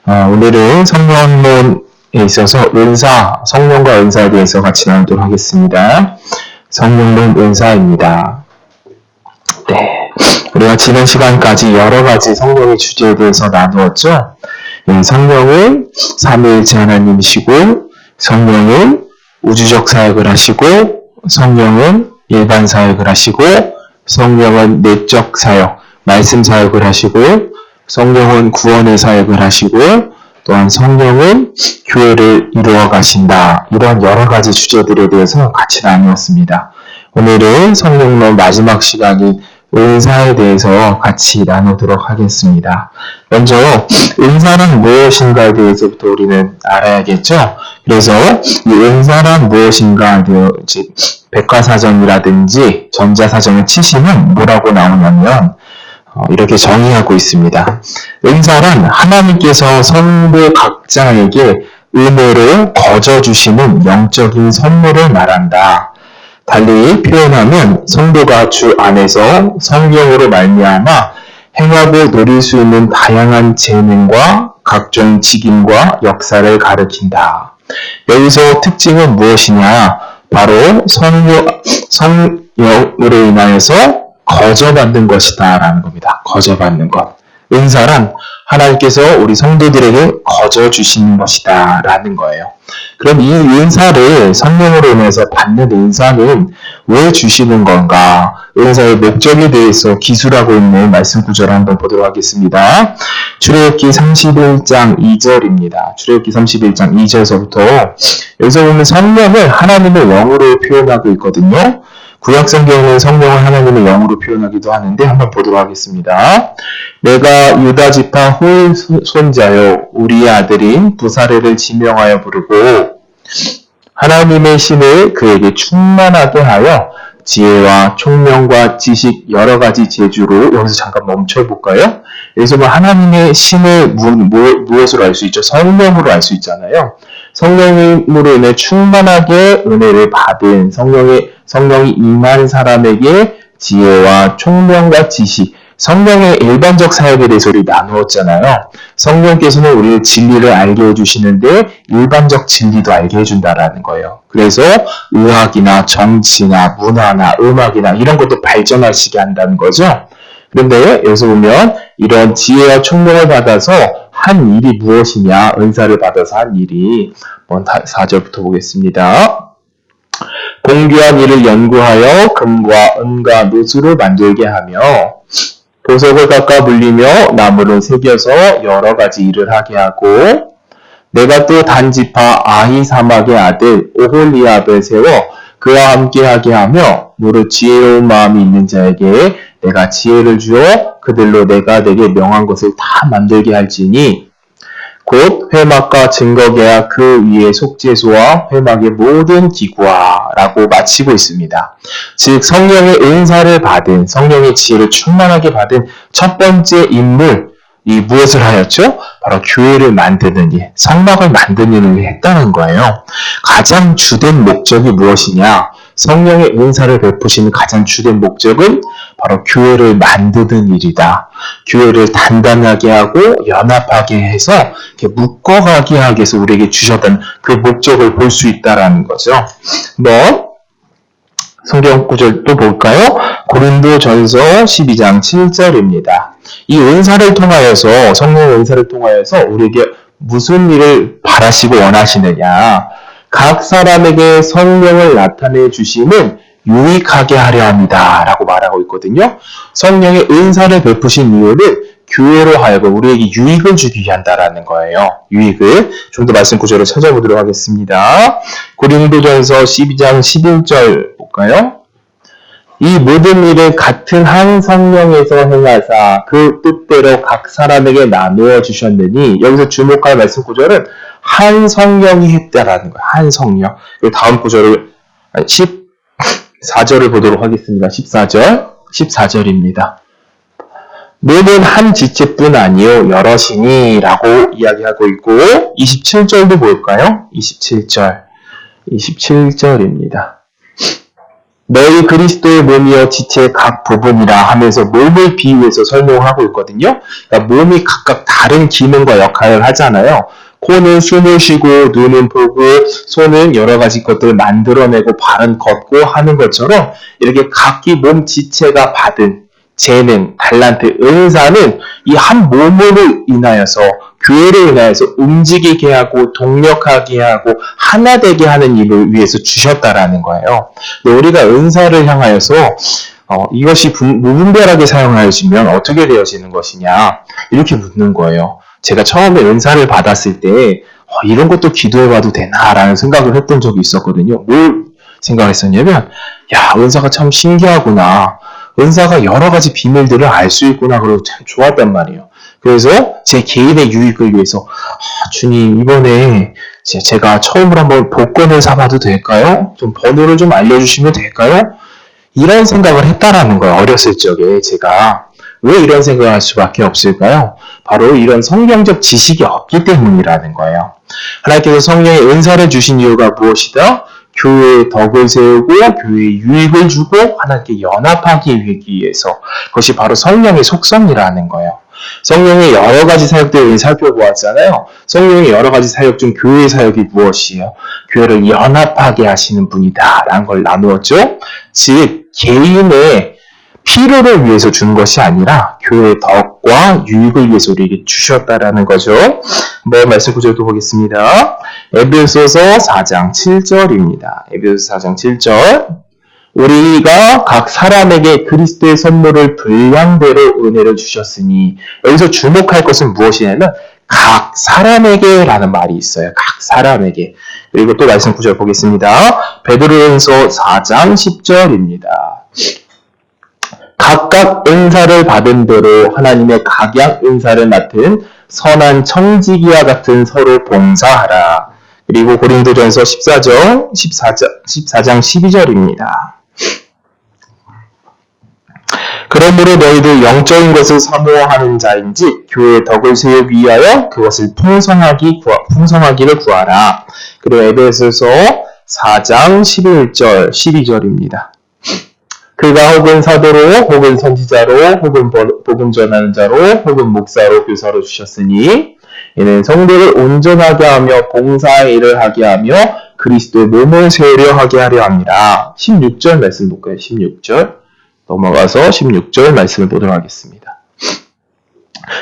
오늘은 성령론에 있어서 은사, 성령과 은사에 대해서 같이 나누도록 하겠습니다. 성령론 은사입니다. 네, 우리가 지난 시간까지 여러 가지 성령의 주제에 대해서 나누었죠. 성령은 삼위일체 하나님이시고, 성령은 우주적 사역을 하시고, 성령은 일반 사역을 하시고, 성령은 내적 사역, 말씀 사역을 하시고, 성령은 구원의 사역을 하시고, 또한 성령은 교회를 이루어 가신다. 이런 여러 가지 주제들에 대해서 같이 나누었습니다. 오늘은 성령론 마지막 시간인 은사에 대해서 같이 나누도록 하겠습니다. 먼저 은사란 무엇인가에 대해서부터 우리는 알아야겠죠. 그래서 이 은사란 무엇인가, 백과사전이라든지 전자사전을 치시면 뭐라고 나오냐면 이렇게 정의하고 있습니다. 은사란 하나님께서 성도 각자에게 은혜로 거저주시는 영적인 선물을 말한다. 달리 표현하면 성도가 주 안에서 성령으로 말미암아 행하고 누릴 수 있는 다양한 재능과 각종 직임과 역사를 가리킨다. 여기서 특징은 무엇이냐? 바로 성령으로 인하여서 거저받는 것이다 라는 겁니다. 거저받는 것. 은사란 하나님께서 우리 성도들에게 거저주시는 것이다 라는 거예요. 그럼 이 은사를 성령으로 인해서 받는 은사는 왜 주시는 건가? 은사의 목적에 대해서 기술하고 있는 말씀 구절을 한번 보도록 하겠습니다. 출애굽기 31장 2절입니다. 출애굽기 31장 2절에서부터 여기서 보면 성령을 하나님의 영으로 표현하고 있거든요. 구약성경은 성령을 하나님의 영으로 표현하기도 하는데 한번 보도록 하겠습니다. 내가 유다 지파 후의 손자요 우리의 아들인 부사레를 지명하여 부르고 하나님의 신을 그에게 충만하게 하여 지혜와 총명과 지식 여러 가지 재주로, 여기서 잠깐 멈춰볼까요? 여기서 뭐 하나님의 신을 무엇으로 알 수 있죠? 성령으로 알 수 있잖아요. 성령으로 인해 충만하게 은혜를 받은 성령이 임한 사람에게 지혜와 총명과 지식, 성령의 일반적 사역에 대해서 우리 나누었잖아요. 성령께서는 우리의 진리를 알게 해주시는데 일반적 진리도 알게 해준다라는 거예요. 그래서 의학이나 정치나 문화나 음악이나 이런 것도 발전하시게 한다는 거죠. 그런데 여기서 보면 이런 지혜와 총명을 받아서 한 일이 무엇이냐, 은사를 받아서 한 일이 4절부터 보겠습니다. 공귀한 일을 연구하여 금과 은과 노수를 만들게 하며 보석을 깎아 물리며 나무를 새겨서 여러 가지 일을 하게 하고, 내가 또 단지파 아히사막의 아들 오홀리압을 세워 그와 함께 하게 하며 무릇 지혜로운 마음이 있는 자에게 내가 지혜를 주어 그들로 내가 내게 명한 것을 다 만들게 할지니 곧 회막과 증거계와 그 위에 속죄소와 회막의 모든 기구와 라고 마치고 있습니다. 즉 성령의 은사를 받은, 성령의 지혜를 충만하게 받은 첫 번째 인물, 이 무엇을 하였죠? 바로 교회를 만드는 일, 성막을 만드는 일을 했다는 거예요. 가장 주된 목적이 무엇이냐? 성령의 은사를 베푸시는 가장 주된 목적은 바로 교회를 만드는 일이다. 교회를 단단하게 하고 연합하게 해서 이렇게 묶어가게 하기 위해서 우리에게 주셨던 그 목적을 볼 수 있다라는 거죠. 성경 구절 또 볼까요? 고린도전서 12장 7절입니다. 이 은사를 통하여서, 성령의 은사를 통하여서 우리에게 무슨 일을 바라시고 원하시느냐? 각 사람에게 성령을 나타내 주심은 유익하게 하려 합니다. 라고 말하고 있거든요. 성령의 은사를 베푸신 이유는 교회로 하여금 우리에게 유익을 주기 위한다라는 거예요. 유익을. 좀 더 말씀 구절을 찾아보도록 하겠습니다. 고린도전서 12장 11절 볼까요? 이 모든 일을 같은 한 성령에서 행하사 그 뜻대로 각 사람에게 나누어 주셨느니, 여기서 주목할 말씀 구절은 한 성령이 했다라는 거예요. 한 성령. 그리고 다음 구절을 14절을 보도록 하겠습니다. 14절입니다. 너는 한 지체뿐 아니요 여럿이니 라고 이야기하고 있고, 27절도 볼까요? 27절입니다. 너희 그리스도의 몸이여 지체의 각 부분이라 하면서 몸을 비유해서 설명하고 있거든요. 그러니까 몸이 각각 다른 기능과 역할을 하잖아요. 코는 숨을 쉬고, 눈은 보고, 손은 여러 가지 것들을 만들어내고, 발은 걷고 하는 것처럼 이렇게 각기 몸 지체가 받은 재능, 달란트, 은사는 이 한 몸으로 인하여서, 교회를 인하여서 움직이게 하고 동력하게 하고 하나 되게 하는 일을 위해서 주셨다라는 거예요. 근데 우리가 은사를 향하여서 이것이 무분별하게 사용하여지면 어떻게 되어지는 것이냐 이렇게 묻는 거예요. 제가 처음에 은사를 받았을 때 이런 것도 기도해봐도 되나라는 생각을 했던 적이 있었거든요. 뭘 생각했었냐면 은사가 참 신기하구나. 은사가 여러 가지 비밀들을 알 수 있구나. 그러고 참 좋았단 말이에요. 그래서 제 개인의 유익을 위해서 주님 이번에 제가 처음으로 한번 복권을 사봐도 될까요? 좀 번호를 좀 알려주시면 될까요? 이런 생각을 했다라는 거예요. 어렸을 적에 제가. 왜 이런 생각을 할 수밖에 없을까요? 바로 이런 성경적 지식이 없기 때문이라는 거예요. 하나님께서 성령의 은사를 주신 이유가 무엇이다? 교회의 덕을 세우고 교회의 유익을 주고 하나님께 연합하기 위해서. 그것이 바로 성령의 속성이라는 거예요. 성령의 여러 가지 사역들을 살펴보았잖아요. 성령의 여러 가지 사역 중 교회의 사역이 무엇이에요? 교회를 연합하게 하시는 분이다 라는 걸 나누었죠. 즉 개인의 필요를 위해서 주는 것이 아니라 교회의 덕과 유익을 위해서 우리에게 주셨다라는 거죠. 한번 말씀 구절도 보겠습니다. 에베소서 4장 7절입니다. 에베소서 4장 7절 우리가 각 사람에게 그리스도의 선물을 분량대로 은혜를 주셨으니 여기서 주목할 것은 무엇이냐면 각 사람에게 라는 말이 있어요. 각 사람에게. 그리고 또 말씀 구절 보겠습니다. 베드로전서 4장 10절입니다. 각각 은사를 받은 대로 하나님의 각양 은사를 맡은 선한 청지기와 같은 서로 봉사하라. 그리고 고린도전서 14장 12절입니다. 그러므로 너희도 영적인 것을 사모하는 자인지 교회의 덕을 세우기 위하여 그것을 풍성하기를 구하라. 그리고 에베소서 4장 11절 12절입니다. 그가 혹은 사도로 혹은 선지자로 혹은 복음 전하는 자로 혹은 목사로 교사로 주셨으니 이는 성도를 온전하게 하며 봉사의 일을 하게 하며 그리스도의 몸을 세우려 하게 하려 함이라. 16절 말씀 볼까요? 16절 넘어가서 16절 말씀을 보도록 하겠습니다.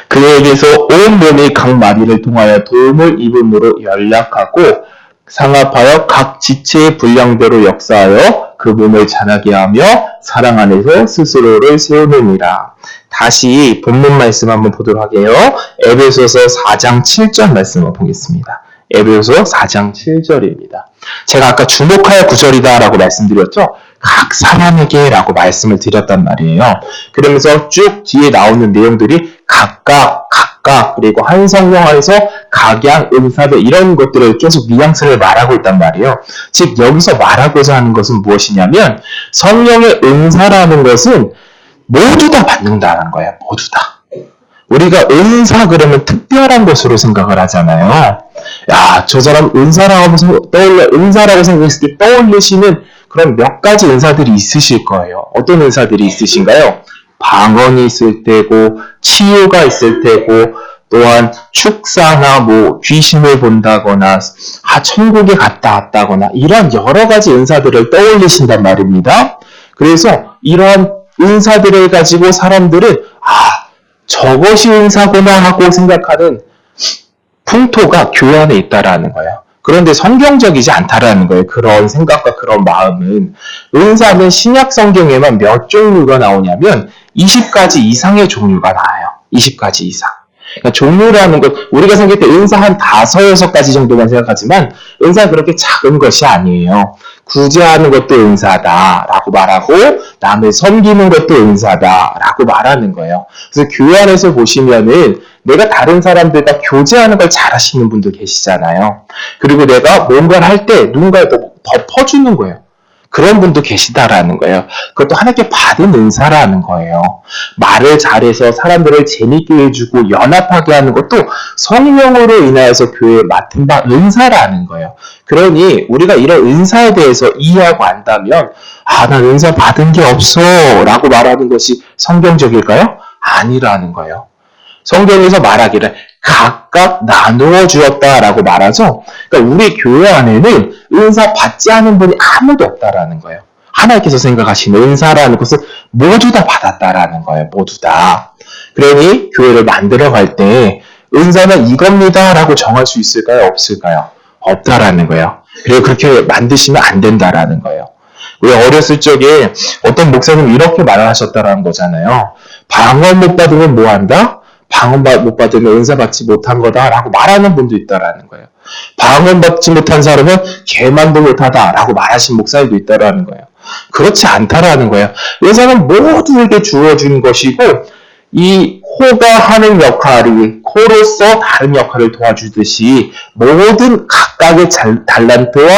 그에게서 온 몸이 각 마디를 통하여 도움을 입음으로 연락하고 상합하여 각 지체의 분량대로 역사하여 그 몸을 자라게 하며 사랑 안에서 스스로를 세우느니라. 다시 본문 말씀 한번 보도록 하게요. 에베소서 4장 7절 말씀을 보겠습니다. 에베소서 4장 7절입니다. 제가 아까 주목할 구절이다 라고 말씀드렸죠. 각 사람에게 라고 말씀을 드렸단 말이에요. 그러면서 쭉 뒤에 나오는 내용들이 각각 그리고 한 성령 안에서 각양 은사들 이런 것들을 계속 뉘앙스를 말하고 있단 말이에요. 즉 여기서 말하고자 하는 것은 무엇이냐면 성령의 은사라는 것은 모두 다 받는다는 거예요. 모두 다. 우리가 은사 그러면 특별한 것으로 생각을 하잖아요. 저 사람 은사라고 하면서 은사라고 생각했을 때 떠올리시는 그런 몇 가지 은사들이 있으실 거예요. 어떤 은사들이 있으신가요? 방언이 있을 테고, 치유가 있을 테고, 또한 축사나 귀신을 본다거나, 천국에 갔다 왔다거나, 이런 여러 가지 은사들을 떠올리신단 말입니다. 그래서 이러한 은사들을 가지고 사람들은, 저것이 은사구나 하고 생각하는 풍토가 교회 안에 있다라는 거예요. 그런데 성경적이지 않다라는 거예요. 그런 생각과 그런 마음은. 은사는 신약 성경에만 몇 종류가 나오냐면 20가지 이상의 종류가 나와요. 20가지 이상. 그러니까 종류라는 것, 우리가 생각할 때 은사 한 5, 6가지 정도만 생각하지만 은사는 그렇게 작은 것이 아니에요. 구제하는 것도 은사다라고 말하고 남을 섬기는 것도 은사다라고 말하는 거예요. 그래서 교회 안에서 보시면은 내가 다른 사람들과 교제하는 걸 잘하시는 분들 계시잖아요. 그리고 내가 뭔가를 할 때 누군가를 더 퍼주는 거예요. 그런 분도 계시다라는 거예요. 그것도 하나님께 받은 은사라는 거예요. 말을 잘해서 사람들을 재밌게 해주고 연합하게 하는 것도 성령으로 인하여서 교회에 맡은 바 은사라는 거예요. 그러니 우리가 이런 은사에 대해서 이해하고 안다면 난 은사 받은 게 없어 라고 말하는 것이 성경적일까요? 아니라는 거예요. 성경에서 말하기를 각각 나누어 주었다라고 말하죠. 그러니까 우리 교회 안에는 은사 받지 않은 분이 아무도 없다라는 거예요. 하나님께서 생각하시는 은사라는 것은 모두 다 받았다라는 거예요. 모두 다. 그러니 교회를 만들어갈 때 은사는 이겁니다라고 정할 수 있을까요? 없을까요? 없다라는 거예요. 그리고 그렇게 만드시면 안 된다라는 거예요. 우리 어렸을 적에 어떤 목사님 이렇게 말하셨다라는 거잖아요. 방언 못 받으면 뭐 한다? 방언 못 받으면 은사 받지 못한 거다라고 말하는 분도 있다라는 거예요. 방언 받지 못한 사람은 개만도 못하다라고 말하신 목사님도 있다라는 거예요. 그렇지 않다라는 거예요. 은사는 모두에게 주어진 것이고 이 코가 하는 역할이 코로서 다른 역할을 도와주듯이 모든 각각의 달란트와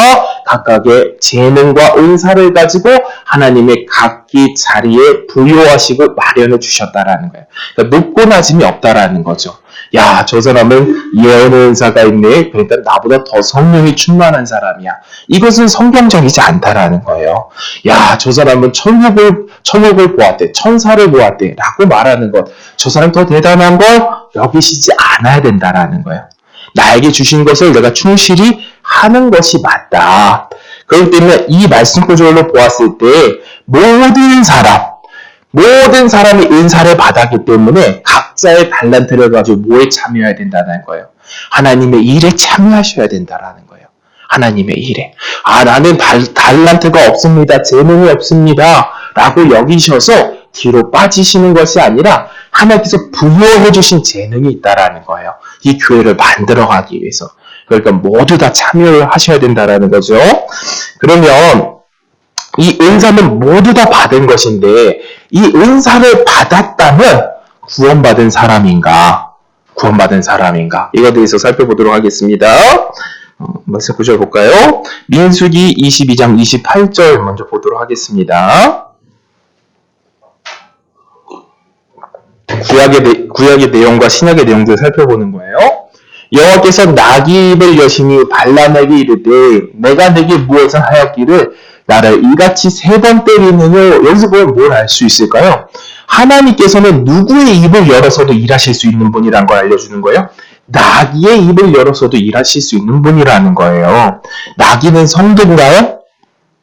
각각의 재능과 은사를 가지고 하나님의 각기 자리에 부여하시고 마련해 주셨다라는 거예요. 그러니까 높고 낮음이 없다라는 거죠. 야, 저 사람은 예언의 은사가 있네. 그러니까 나보다 더 성령이 충만한 사람이야. 이것은 성경적이지 않다라는 거예요. 야, 저 사람은 천국을 보았대. 천사를 보았대. 라고 말하는 것. 저 사람 더 대단한 걸 여기시지 않아야 된다라는 거예요. 나에게 주신 것을 내가 충실히 하는 것이 맞다. 그렇기 때문에 이 말씀 구절로 보았을 때 모든 사람이 은사를 받았기 때문에 각자의 달란트를 가지고 뭐에 참여해야 된다는 거예요. 하나님의 일에 참여하셔야 된다는 거예요. 하나님의 일에. 나는 달란트가 없습니다. 재능이 없습니다. 라고 여기셔서 뒤로 빠지시는 것이 아니라 하나님께서 부여해 주신 재능이 있다는 거예요. 이 교회를 만들어가기 위해서. 그러니까 모두 다 참여를 하셔야 된다는 거죠. 그러면 이 은사는 모두 다 받은 것인데 이 은사를 받았다면 구원받은 사람인가? 이거에 대해서 살펴보도록 하겠습니다. 말씀 구절 볼까요? 민수기 22장 28절 먼저 보도록 하겠습니다. 구약의 내용과 신약의 내용들을 살펴보는 거예요. 여호와께서 나귀 입을 여시니 발람에게 이르되 내가 내게 무엇을 하였기를 나를 이같이 3번 때리느냐. 여기서 보면 뭘 알 수 있을까요? 하나님께서는 누구의 입을 열어서도 일하실 수 있는 분이라는 걸 알려주는 거예요. 나귀의 입을 열어서도 일하실 수 있는 분이라는 거예요. 나귀는 성도인가요?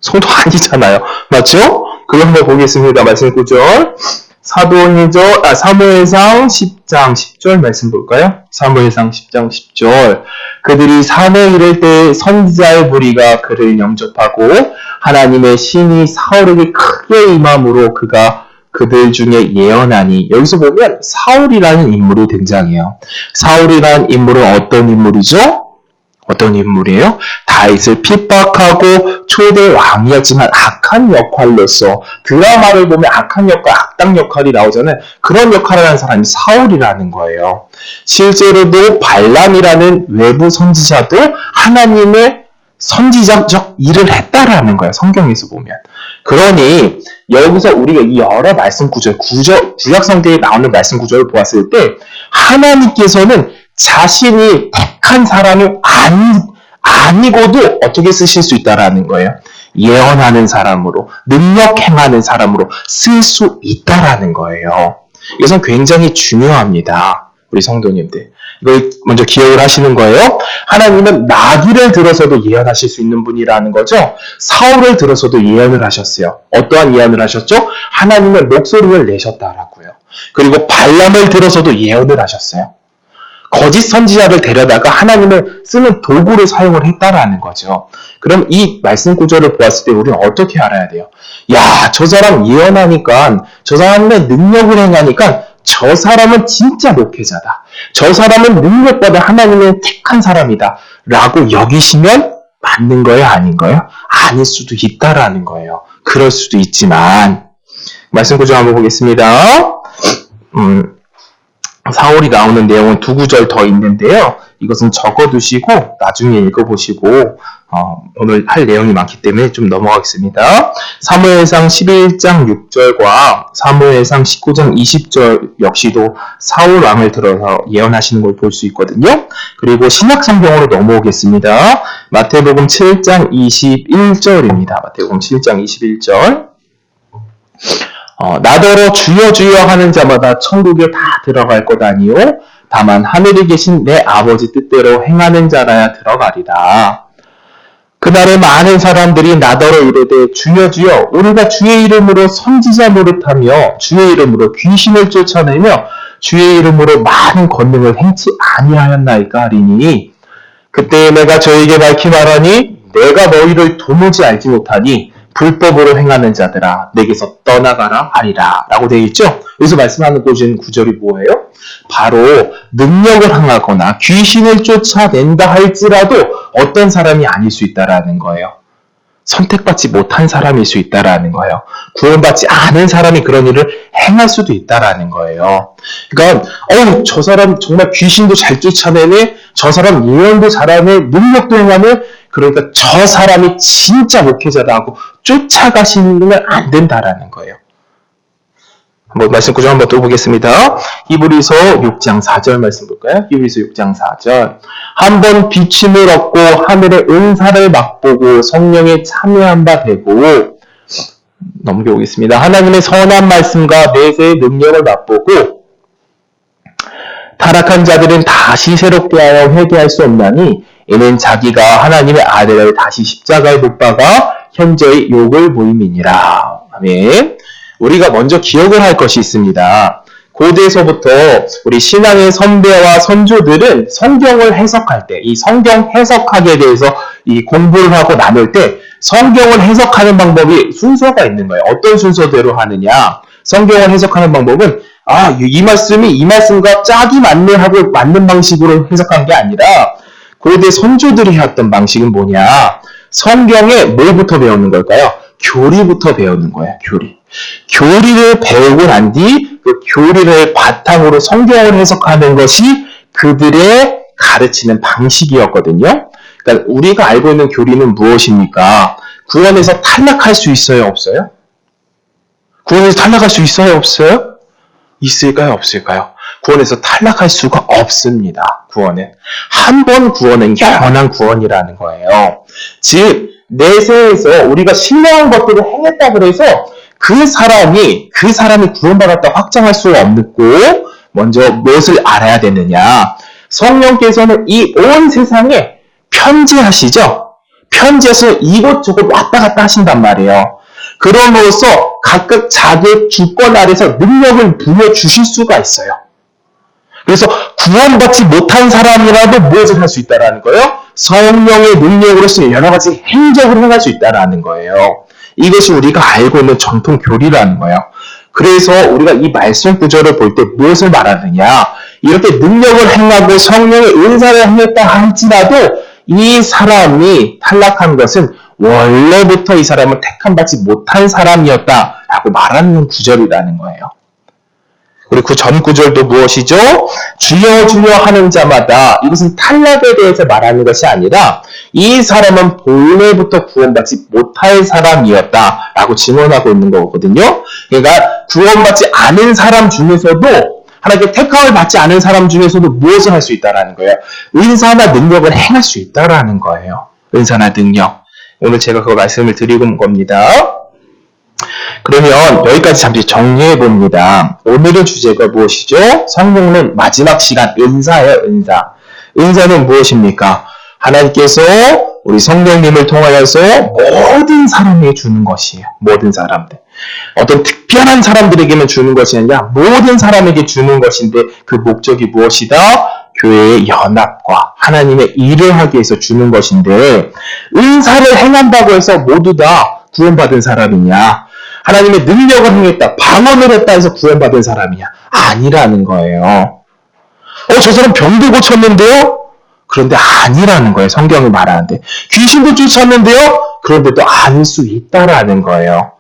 성도 아니잖아요. 맞죠? 그런데 보겠습니다. 말씀 9절. 사무엘상 10장 10절 말씀 볼까요? 사무엘상 10장 10절. 그들이 산에 이를 때 선지자의 무리가 그를 영접하고 하나님의 신이 사울에게 크게 임함으로 그가 그들 중에 예언하니. 여기서 보면 사울이라는 인물이 등장해요. 사울이라는 인물은 어떤 인물이죠? 어떤 인물이에요? 다윗을 핍박하고 초대 왕이었지만 악한 역할로서 드라마를 보면 악한 역할, 악당 역할이 나오잖아요. 그런 역할을 하는 사람이 사울이라는 거예요. 실제로도 발람이라는 외부 선지자도 하나님의 선지자적 일을 했다라는 거예요. 성경에서 보면. 그러니 여기서 우리가 이 여러 말씀 구절, 구약 성경에 나오는 말씀 구절을 보았을 때 하나님께서는 자신이 택한 사람이 아니고도 어떻게 쓰실 수 있다라는 거예요. 예언하는 사람으로, 능력 행하는 사람으로 쓸 수 있다라는 거예요. 이것은 굉장히 중요합니다. 우리 성도님들. 이걸 먼저 기억을 하시는 거예요. 하나님은 나귀를 들어서도 예언하실 수 있는 분이라는 거죠. 사울을 들어서도 예언을 하셨어요. 어떠한 예언을 하셨죠? 하나님의 목소리를 내셨다라고요. 그리고 발람을 들어서도 예언을 하셨어요. 거짓 선지자를 데려다가 하나님을 쓰는 도구로 사용을 했다라는 거죠. 그럼 이 말씀 구절을 보았을 때 우리는 어떻게 알아야 돼요? 야, 저 사람 예언하니까, 저 사람의 능력을 행하니까 저 사람은 진짜 목회자다. 저 사람은 능력받아 하나님의 택한 사람이다. 라고 여기시면 맞는 거예요? 아닌 거예요? 아닐 수도 있다라는 거예요. 그럴 수도 있지만 말씀 구절 한번 보겠습니다. 사울이 나오는 내용은 2구절 더 있는데요. 이것은 적어두시고 나중에 읽어보시고 오늘 할 내용이 많기 때문에 좀 넘어가겠습니다. 사무엘상 11장 6절과 사무엘상 19장 20절 역시도 사울 왕을 들어서 예언하시는 걸 볼 수 있거든요. 그리고 신약 성경으로 넘어오겠습니다. 마태복음 7장 21절입니다. 마태복음 7장 21절. 나더러 주여 주여 하는 자마다 천국에 다 들어갈 것 아니요 다만 하늘에 계신 내 아버지 뜻대로 행하는 자라야 들어가리라. 그날에 많은 사람들이 나더러 이르되 주여 주여 우리가 주의 이름으로 선지자 노릇하며 주의 이름으로 귀신을 쫓아내며 주의 이름으로 많은 권능을 행치 아니하였나이까 하리니 그때 내가 저에게 밝히 말하니 내가 너희를 도무지 알지 못하니 불법으로 행하는 자들아 내게서 떠나가라 하리라 라고 되어 있죠. 여기서 말씀하는 구절이 뭐예요? 바로 능력을 행하거나 귀신을 쫓아낸다 할지라도 어떤 사람이 아닐 수 있다라는 거예요. 선택받지 못한 사람일 수 있다라는 거예요. 구원받지 않은 사람이 그런 일을 행할 수도 있다라는 거예요. 그러니까 저 사람 정말 귀신도 잘 쫓아내네, 저 사람 예언도 잘하네, 능력도 행하네. 그러니까 저 사람이 진짜 목회자라고 쫓아가시면 안 된다라는 거예요. 한번 말씀 구절 한번 또 보겠습니다. 히브리서 6장 4절 말씀 볼까요? 히브리서 6장 4절. 한번 비침을 얻고 하늘의 은사를 맛보고 성령에 참여한 바 되고 넘겨오겠습니다. 하나님의 선한 말씀과 내세의 능력을 맛보고 타락한 자들은 다시 새롭게 하여 회개할 수 없나니 이는 자기가 하나님의 아들을 다시 십자가에 못 박아 현재의 욕을 보임이니라. 아멘. 우리가 먼저 기억을 할 것이 있습니다. 고대에서부터 우리 신앙의 선배와 선조들은 성경을 해석할 때, 이 성경 해석학에 대해서 이 공부를 하고 나눌 때 성경을 해석하는 방법이 순서가 있는 거예요. 어떤 순서대로 하느냐? 성경을 해석하는 방법은 이 말씀이 이 말씀과 짝이 맞네 하고 맞는 방식으로 해석한 게 아니라 고대 선조들이 해왔던 방식은 뭐냐? 성경에 뭘부터 배우는 걸까요? 교리부터 배우는 거예요. 교리를 배우고 난 뒤 그 교리를 바탕으로 성경을 해석하는 것이 그들의 가르치는 방식이었거든요. 그러니까 우리가 알고 있는 교리는 무엇입니까? 구원에서 탈락할 수 있어요? 없어요? 구원에서 탈락할 수 있어요? 없어요? 있을까요? 없을까요? 구원에서 탈락할 수가 없습니다. 구원은. 한 번 구원은 영원한 구원이라는 거예요. 즉 내세에서 우리가 신령한 것들을 행했다고 해서 그 사람이 구원받았다 확정할 수 없고 먼저 무엇을 알아야 되느냐. 성령께서는 이 온 세상에 편지하시죠. 편지해서 이곳저곳 왔다 갔다 하신단 말이에요. 그럼으로써 각각 자기 주권 아래서 능력을 부여주실 수가 있어요. 그래서 구원받지 못한 사람이라도 무엇을 할 수 있다는 거예요? 성령의 능력으로서 여러 가지 행적을 행할 수 있다는 거예요. 이것이 우리가 알고 있는 정통 교리라는 거예요. 그래서 우리가 이 말씀 구절을 볼 때 무엇을 말하느냐? 이렇게 능력을 행하고 성령의 은사를 행했다 할지라도 이 사람이 탈락한 것은 원래부터 이 사람은 택함받지 못한 사람이었다라고 말하는 구절이라는 거예요. 그리고 그 전 구절도 무엇이죠? 주여 주여 하는 자마다 이것은 탈락에 대해서 말하는 것이 아니라 이 사람은 본래부터 구원받지 못할 사람이었다라고 증언하고 있는 거거든요. 그러니까 구원받지 않은 사람 중에서도 하나님께 택함을 받지 않은 사람 중에서도 무엇을 할 수 있다라는 거예요? 은사나 능력을 행할 수 있다라는 거예요. 은사나 능력. 오늘 제가 그 말씀을 드리고 온 겁니다. 그러면 여기까지 잠시 정리해 봅니다. 오늘의 주제가 무엇이죠? 성령은 마지막 시간 은사예요. 은사. 은사는 무엇입니까? 하나님께서 우리 성령님을 통하여서 모든 사람에게 주는 것이에요. 모든 사람들. 어떤 특별한 사람들에게만 주는 것이 아니라 모든 사람에게 주는 것인데 그 목적이 무엇이다? 교회의 연합과 하나님의 일을 하기 위해서 주는 것인데 은사를 행한다고 해서 모두 다 구원받은 사람이냐? 하나님의 능력을 행했다, 방언을 했다 해서 구원받은 사람이냐? 아니라는 거예요. 저 사람 병도 고쳤는데요? 그런데 아니라는 거예요. 성경이 말하는데. 귀신도 쫓았는데요? 그런데도 아닐 수 있다라는 거예요.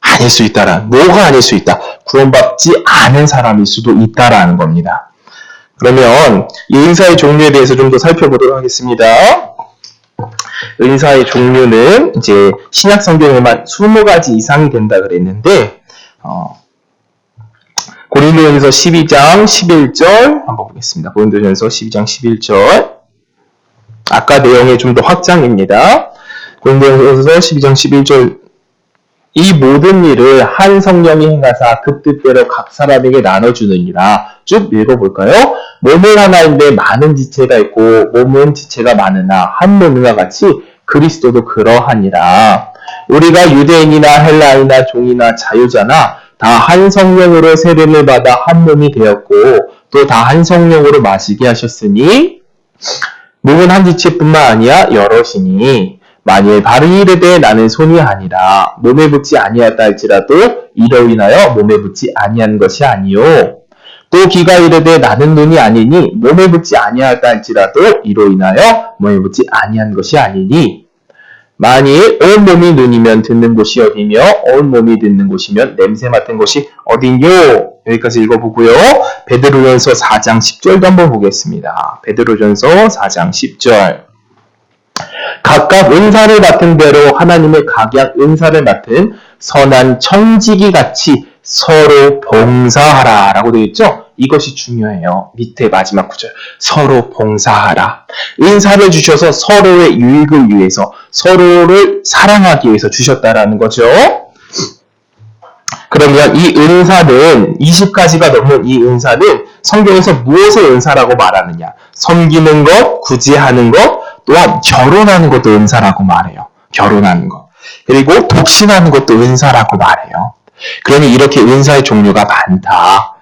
아닐 수 있다라는. 뭐가 아닐 수 있다? 구원받지 않은 사람일 수도 있다라는 겁니다. 그러면 이 은사의 종류에 대해서 좀 더 살펴보도록 하겠습니다. 은사의 종류는 이제 신약 성경에만 20가지 이상이 된다 그랬는데 고린도전서 12장 11절 한번 보겠습니다. 고린도전서 12장 11절 아까 내용의 좀 더 확장입니다. 고린도전서 12장 11절 이 모든 일을 한 성령이 행하사 그 뜻대로 각 사람에게 나눠주느니라. 쭉 읽어볼까요? 몸은 하나인데 많은 지체가 있고 몸은 지체가 많으나 한 몸과 같이 그리스도도 그러하니라. 우리가 유대인이나 헬라이나 종이나 자유자나 다 한 성령으로 세례를 받아 한 몸이 되었고 또 다 한 성령으로 마시게 하셨으니 몸은 한 지체뿐만 아니라 여럿이니 만일 발이 이르되 나는 손이 아니라 몸에 붙지 아니하다 할지라도 이로 인하여 몸에 붙지 아니한 것이 아니요 또 귀가 이르되 나는 눈이 아니니 몸에 붙지 아니하다 할지라도 이로 인하여 몸에 붙지 아니한 것이 아니니 만일 온 몸이 눈이면 듣는 곳이 어디며 온 몸이 듣는 곳이면 냄새 맡은 곳이 어디뇨? 여기까지 읽어보고요. 베드로전서 4장 10절도 한번 보겠습니다. 베드로전서 4장 10절 각각 은사를 맡은 대로 하나님의 각양 은사를 맡은 선한 청지기 같이 서로 봉사하라 라고 되어 있죠? 이것이 중요해요. 밑에 마지막 구절 서로 봉사하라. 은사를 주셔서 서로의 유익을 위해서 서로를 사랑하기 위해서 주셨다라는 거죠. 그러면 이 은사는 20가지가 넘는 이 은사는 성경에서 무엇을 은사라고 말하느냐? 섬기는 것, 구제하는 것, 또한 결혼하는 것도 은사라고 말해요. 결혼하는 것. 그리고 독신하는 것도 은사라고 말해요. 그러니 이렇게 은사의 종류가 많다.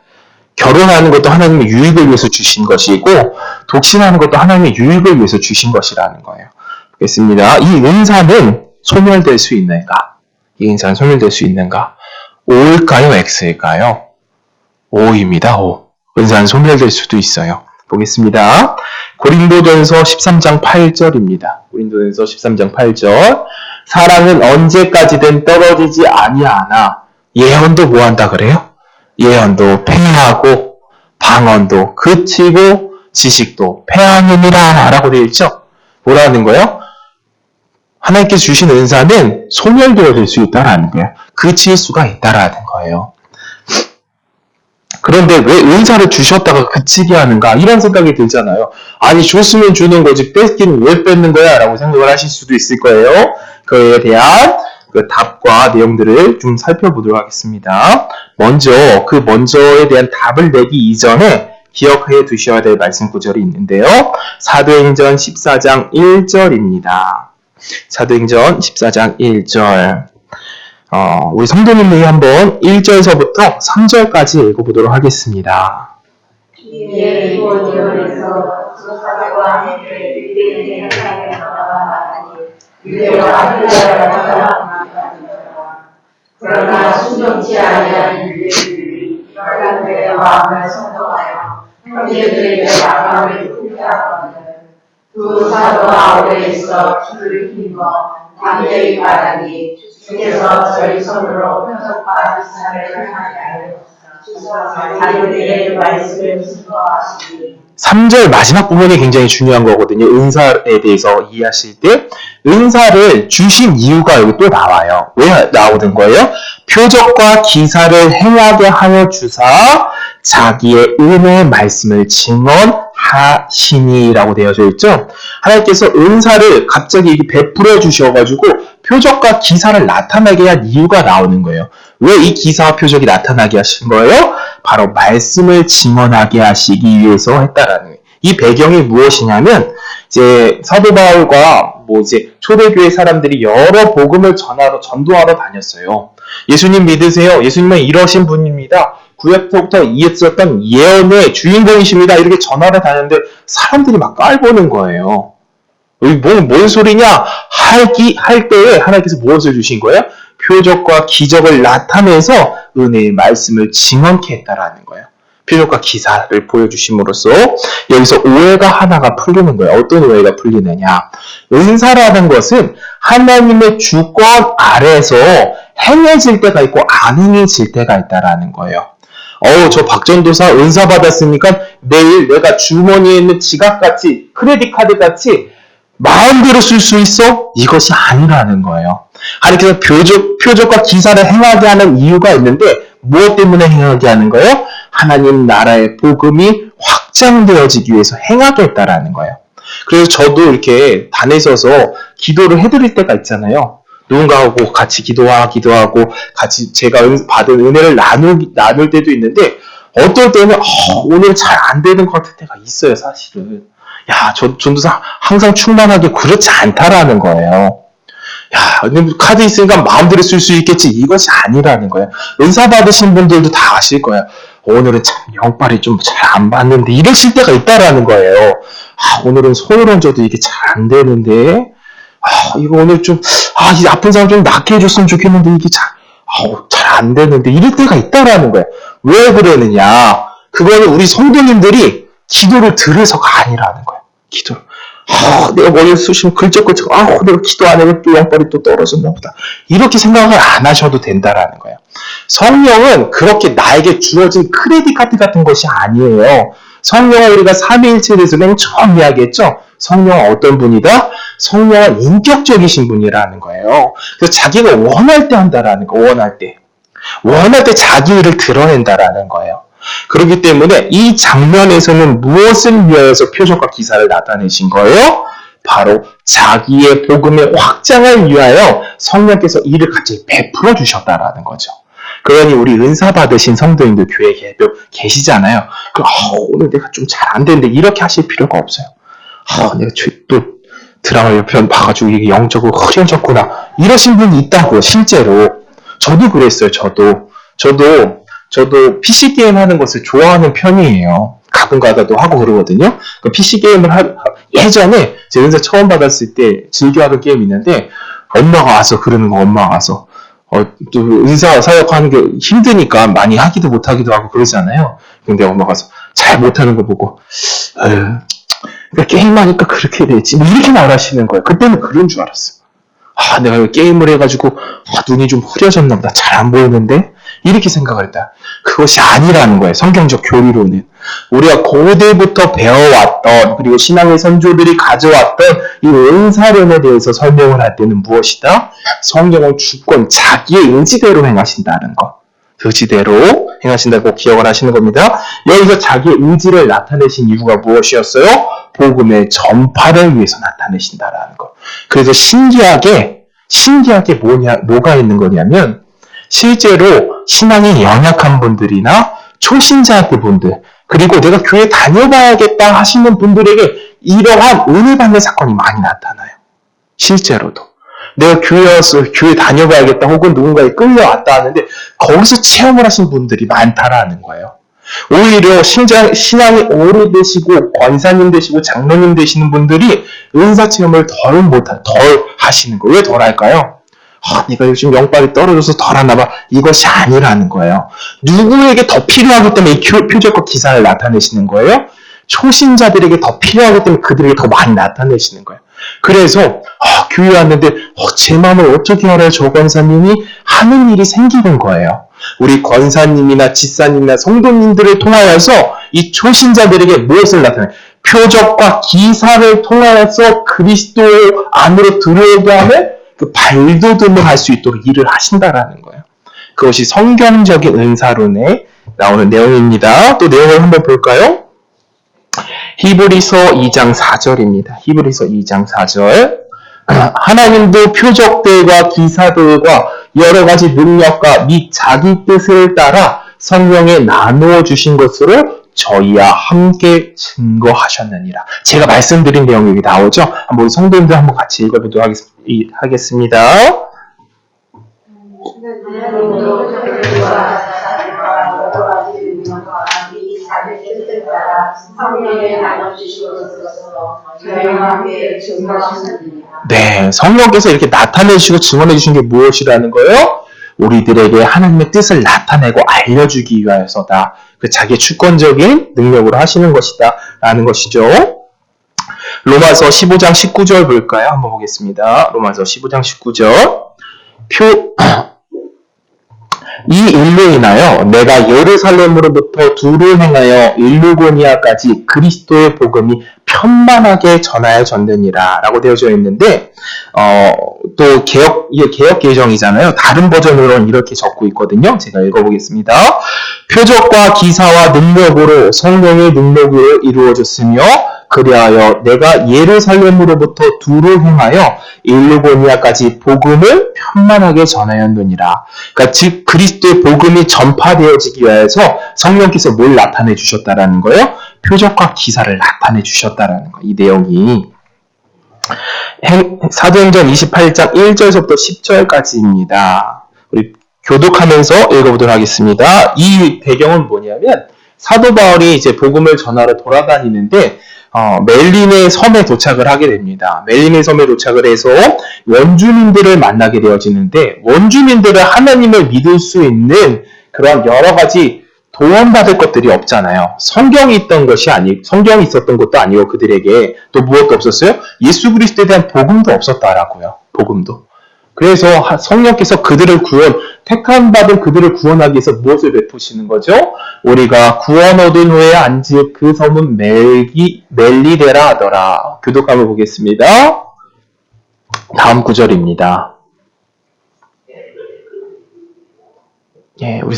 결혼하는 것도 하나님의 유익을 위해서 주신 것이고 독신하는 것도 하나님의 유익을 위해서 주신 것이라는 거예요. 보겠습니다. 이 은사는 소멸될 수 있는가? 이 은사는 소멸될 수 있는가? O일까요? X일까요? O입니다. O. 은사는 소멸될 수도 있어요. 보겠습니다. 고린도전서 13장 8절입니다. 고린도전서 13장 8절 사랑은 언제까지든 떨어지지 아니하나 예언도 뭐한다 그래요? 예언도 패하고 방언도 그치고 지식도 패하느니라 라고 되어 있죠? 뭐라는 거예요? 하나님께서 주신 은사는 소멸되어질 수 있다라는 거예요. 그칠 수가 있다라는 거예요. 그런데 왜 은사를 주셨다가 그치게 하는가? 이런 생각이 들잖아요. 아니 줬으면 주는 거지 뺏기는 왜 뺏는 거야? 라고 생각을 하실 수도 있을 거예요. 그에 대한 그 답과 내용들을 좀 살펴보도록 하겠습니다. 먼저에 대한 답을 내기 이전에 기억해 두셔야 될 말씀 구절이 있는데요. 사도행전 14장 1절입니다. 사도행전 14장 1절 우리 성도님들이 한번 1절서부터 3절까지 읽어보도록 하겠습니다. 이에 이곳에서 조사와 해를 유대인의 행하게 나가니 유대와 헬라가 나가니라. 그러나 순종치 아니하는 유대인들이 여러분들의 마음을 선동하여 형제들에게 마음을 풀게하거든 두 사도 아울에 있어 주를 힘써 담대히 말하니 주께서 저희 손으로 표적과 기사를 행하게 하여 자기들의 말씀을 증거하시니 3절 마지막 부분이 굉장히 중요한 거거든요. 은사에 대해서 이해하실 때 은사를 주신 이유가 여기 또 나와요. 왜 나오는 거예요? 표적과 기사를 행하게 하여 주사 자기의 은혜의 말씀을 증언하시니라고 되어져 있죠. 하나님께서 은사를 갑자기 베풀어 주셔가지고 표적과 기사를 나타나게 한 이유가 나오는 거예요. 왜 이 기사와 표적이 나타나게 하신 거예요? 바로 말씀을 증언하게 하시기 위해서 했다라는 거예요. 이 배경이 무엇이냐면 이제 사도 바울과 초대교회 사람들이 여러 복음을 전도하러 다녔어요. 예수님 믿으세요. 예수님은 이러신 분입니다. 구약부터 있었던 예언의 주인공이십니다. 이렇게 전하러 다녔는데 사람들이 막 깔보는 거예요. 뭔 소리냐? 할 때에 하나님께서 무엇을 주신 거예요? 표적과 기적을 나타내서 은혜의 말씀을 증언케 했다라는 거예요. 표적과 기사를 보여주심으로써 여기서 오해가 하나가 풀리는 거예요. 어떤 오해가 풀리느냐? 은사라는 것은 하나님의 주권 아래에서 행해질 때가 있고 안 행해질 때가 있다라는 거예요. 저 박전도사 은사 받았으니까 내일 내가 주머니에 있는 지갑같이 크레딧 카드같이 마음대로 쓸 수 있어? 이것이 아니라는 거예요. 하나님께서 표적과 기사를 행하게 하는 이유가 있는데 무엇 때문에 행하게 하는 거예요? 하나님 나라의 복음이 확장되어지기 위해서 행하겠다라는 거예요. 그래서 저도 이렇게 단에 서서 기도를 해드릴 때가 있잖아요. 누군가하고 같이 기도하고 같이 제가 받은 은혜를 나눌 때도 있는데 어떨 때는 오늘 잘 안 되는 것 같을 때가 있어요, 사실은. 야, 전도사 항상 충만하게 그렇지 않다라는 거예요. 야, 카드 있으니까 마음대로 쓸 수 있겠지. 이것이 아니라는 거예요. 은사 받으신 분들도 다 아실 거예요. 오늘은 참 영빨이 좀 잘 안 받는데 이러실 때가 있다라는 거예요. 오늘은 손을 얹어도 이게 잘 안 되는데 이거 오늘 좀 이 아픈 사람 좀 낫게 해줬으면 좋겠는데 이게 잘 안 되는데 이럴 때가 있다라는 거예요. 왜 그러느냐? 그거는 우리 성도님들이 기도를 들어서가 아니라는 거예요. 기도를. 내가 머리를 쑤시면 글쩍글쩍 내가 기도 안 해도 또 영빨이 또 떨어졌나 보다. 이렇게 생각을 안 하셔도 된다라는 거예요. 성령은 그렇게 나에게 주어진 크레딧 카드 같은 것이 아니에요. 성령은 우리가 삼위일체에 대해서 맨 처음 이야기했죠. 성령은 어떤 분이다? 성령은 인격적이신 분이라는 거예요. 그래서 자기가 원할 때 한다라는 거, 원할 때 자기 일을 드러낸다라는 거예요. 그렇기 때문에 이 장면에서는 무엇을 위하여서 표적과 기사를 나타내신 거예요? 바로 자기의 복음의 확장을 위하여 성령께서 이를 같이 베풀어 주셨다라는 거죠. 그러니 우리 은사 받으신 성도님들 교회에 계시잖아요. 오늘 내가 좀 잘 안 되는데 이렇게 하실 필요가 없어요. 내가 또 드라마 옆에 봐가지고 이게 영적으로 흐려졌구나. 이러신 분이 있다고요, 실제로. 저도 그랬어요, 저도 PC게임 하는 것을 좋아하는 편이에요. 가끔가다도 하고 그러거든요. PC게임을 예전에 제 은사 처음 받았을 때 즐겨하던 게임이 있는데 엄마가 와서 그러는 거, 엄마가 와서 또 은사 사역하는 게 힘드니까 많이 하기도 못하기도 하고 그러잖아요. 근데 엄마가 와서 잘 못하는 거 보고 게임하니까 그렇게 되지 이렇게 말하시는 거예요. 그때는 그런 줄 알았어요. 내가 게임을 해가지고 눈이 좀 흐려졌나 보다. 잘 안 보이는데? 이렇게 생각을 했다. 그것이 아니라는 거예요. 성경적 교리로는. 우리가 고대부터 배워왔던 그리고 신앙의 선조들이 가져왔던 이 은사론에 대해서 설명을 할 때는 무엇이다? 성경은 주권, 자기의 의지대로 행하신다는 것. 의지대로 행하신다고 기억을 하시는 겁니다. 여기서 자기의 의지를 나타내신 이유가 무엇이었어요? 복음의 전파를 위해서 나타내신다라는 것. 그래서 신기하게 뭐가 있는 거냐면 실제로 신앙이 연약한 분들이나 초신자분들 그리고 내가 교회 다녀봐야겠다 하시는 분들에게 이러한 은혜 받는 사건이 많이 나타나요. 실제로도. 내가 교회 다녀봐야겠다 혹은 누군가에 끌려왔다 하는데 거기서 체험을 하신 분들이 많다라는 거예요. 오히려 신앙이 오래되시고 권사님 되시고 장로님 되시는 분들이 은사 체험을 덜 하시는 거예요. 왜 덜 할까요? 내가 요즘 영빨이 떨어져서 덜 하나 봐. 이것이 아니라는 거예요. 누구에게 더 필요하기 때문에 이 표적과 기사를 나타내시는 거예요? 초신자들에게 더 필요하기 때문에 그들에게 더 많이 나타내시는 거예요. 그래서 교회 왔는데 제 마음을 어떻게 알아요? 저 권사님이 하는 일이 생기는 거예요. 우리 권사님이나 지사님이나 성도님들을 통하여서 이 초신자들에게 무엇을 나타내요? 표적과 기사를 통하여서 그리스도 안으로 들어오게 하는 그 발돋움을 할 수 있도록 일을 하신다라는 거예요. 그것이 성경적인 은사론에 나오는 내용입니다. 또 내용을 한번 볼까요? 히브리서 2장 4절입니다. 히브리서 2장 4절. 하나님도 표적들과 기사들과 여러 가지 능력과 및 자기 뜻을 따라 성령에 나누어 주신 것으로 저희와 함께 증거하셨느니라. 제가 말씀드린 내용이 여기 나오죠? 한번 우리 성도님들 한번 같이 읽어보도록 하겠습니다. 네, 성령께서 이렇게 나타내시고 증언해 주신 게 무엇이라는 거예요? 우리들에게 하나님의 뜻을 나타내고 알려주기 위하여서다. 그 자기의 주권적인 능력으로 하시는 것이다. 라는 것이죠. 로마서 15장 19절 볼까요? 한번 보겠습니다. 로마서 15장 19절. 이 일로 인하여 내가 예루살렘으로부터 두루 행하여 일루고니아까지 그리스도의 복음이 편만하게 전하여졌느니라 라고 되어져 있는데 또 이게 개역 개정이잖아요. 다른 버전으로는 이렇게 적고 있거든요. 제가 읽어보겠습니다. 표적과 기사와 능력으로 성령의 능력으로 이루어졌으며 그리하여 내가 예루살렘으로부터 두루 행하여 일루고니아까지 복음을 편만하게 전하였느니라. 그러니까 즉 그리스도의 복음이 전파되어지기 위해서 성령께서 뭘 나타내 주셨다라는 거예요? 표적과 기사를 나타내 주셨다라는 거. 이 내용이 사도행전 28장 1절에서부터 10절까지입니다. 우리 교독하면서 읽어보도록 하겠습니다. 이 배경은 뭐냐면 사도 바울이 이제 복음을 전하러 돌아다니는데 멜린의 섬에 도착을 하게 됩니다. 멜린의 섬에 도착을 해서 원주민들을 만나게 되어지는데 원주민들은 하나님을 믿을 수 있는 그런 여러 가지 도움받을 것들이 없잖아요. 성경이 있었던 것도 아니고 그들에게 또 무엇도 없었어요? 예수 그리스도에 대한 복음도 없었다라고요. 복음도. 그래서 성령께서 택함받은 그들을 구원하기 위해서 무엇을 베푸시는 거죠? 우리가 구원 얻은 후에 안즉 그 섬은 멜리데라 하더라. 교독함을 보겠습니다. 다음 구절입니다. 예, 우리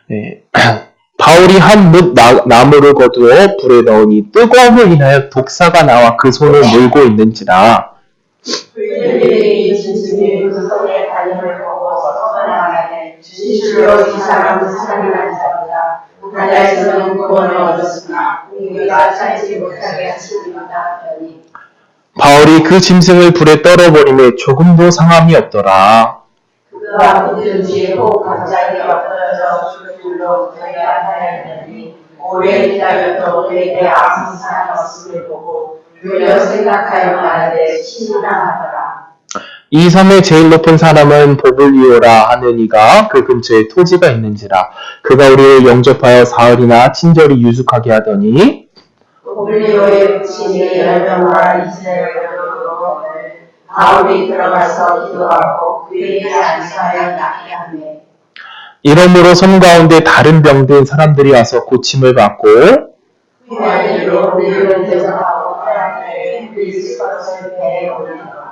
네. 바울이 한 뭇 나무를 거두어 불에 넣으니 뜨거움을 인하여 독사가 나와 그 손을 물고 있는지라. 그들이 진심이 그 손에 달림을 보고 서서나가되 진실로 이 사람은 살인한 자보다 하나에서는 구원을 얻었으나 우리가 살지 못하게 하시리로다 하더니 바울이 그 짐승을 불에 떨어버림에 조금도 상함이 없더라. 그가 묻든지 혹 갑자기 엎드려져 죽을 줄로 저희가 하였더니 오래 기다려도 우리에게 아무 사람 없음을 보고 되려 생각하여 말하되 신랑하더라. 이 섬의 제일 높은 사람은 보블리오라 하는 이가 그 근처에 토지가 있는지라. 그가 우리를 영접하여 사흘이나 친절히 유숙하게 하더니 보블리오의 부친이 10명과 이스라엘 여러분으로 바울이 들어가서 기도하고 그에게 안수하여 낫게 하매 이러므로 섬 가운데 다른 병든 사람들이 와서 고침을 받고 후한 일로 우리를 대접하고 사람들을 그리스 것을 배에 올리더라.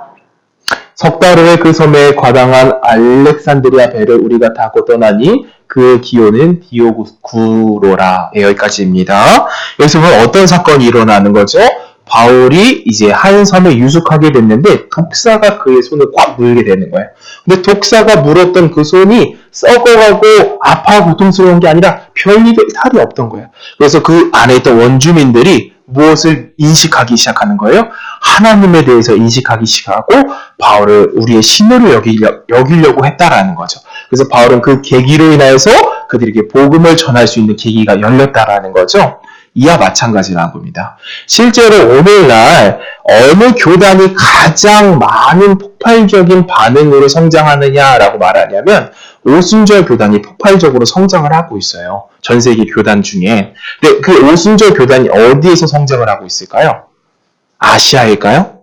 석 달 후에 그 섬에 과당한 알렉산드리아 배를 우리가 타고 떠나니 그 기호는 디오구로라. 여기까지입니다. 여기서 보면 어떤 사건이 일어나는 거죠? 바울이 이제 한 섬에 유숙하게 됐는데 독사가 그의 손을 꽉 물게 되는 거예요. 근데 독사가 물었던 그 손이 썩어가고 아파하고 고통스러운 게 아니라 별일이 탈이 없던 거예요. 그래서 그 안에 있던 원주민들이 무엇을 인식하기 시작하는 거예요? 하나님에 대해서 인식하기 시작하고 바울을 우리의 신으로 여기려고 했다라는 거죠. 그래서 바울은 그 계기로 인하여서 그들에게 복음을 전할 수 있는 계기가 열렸다라는 거죠. 이와 마찬가지라는 겁니다. 실제로 오늘날 어느 교단이 가장 많은 폭발적인 반응으로 성장하느냐라고 말하냐면 오순절 교단이 폭발적으로 성장을 하고 있어요. 전 세계 교단 중에. 근데 그 오순절 교단이 어디에서 성장을 하고 있을까요? 아시아일까요?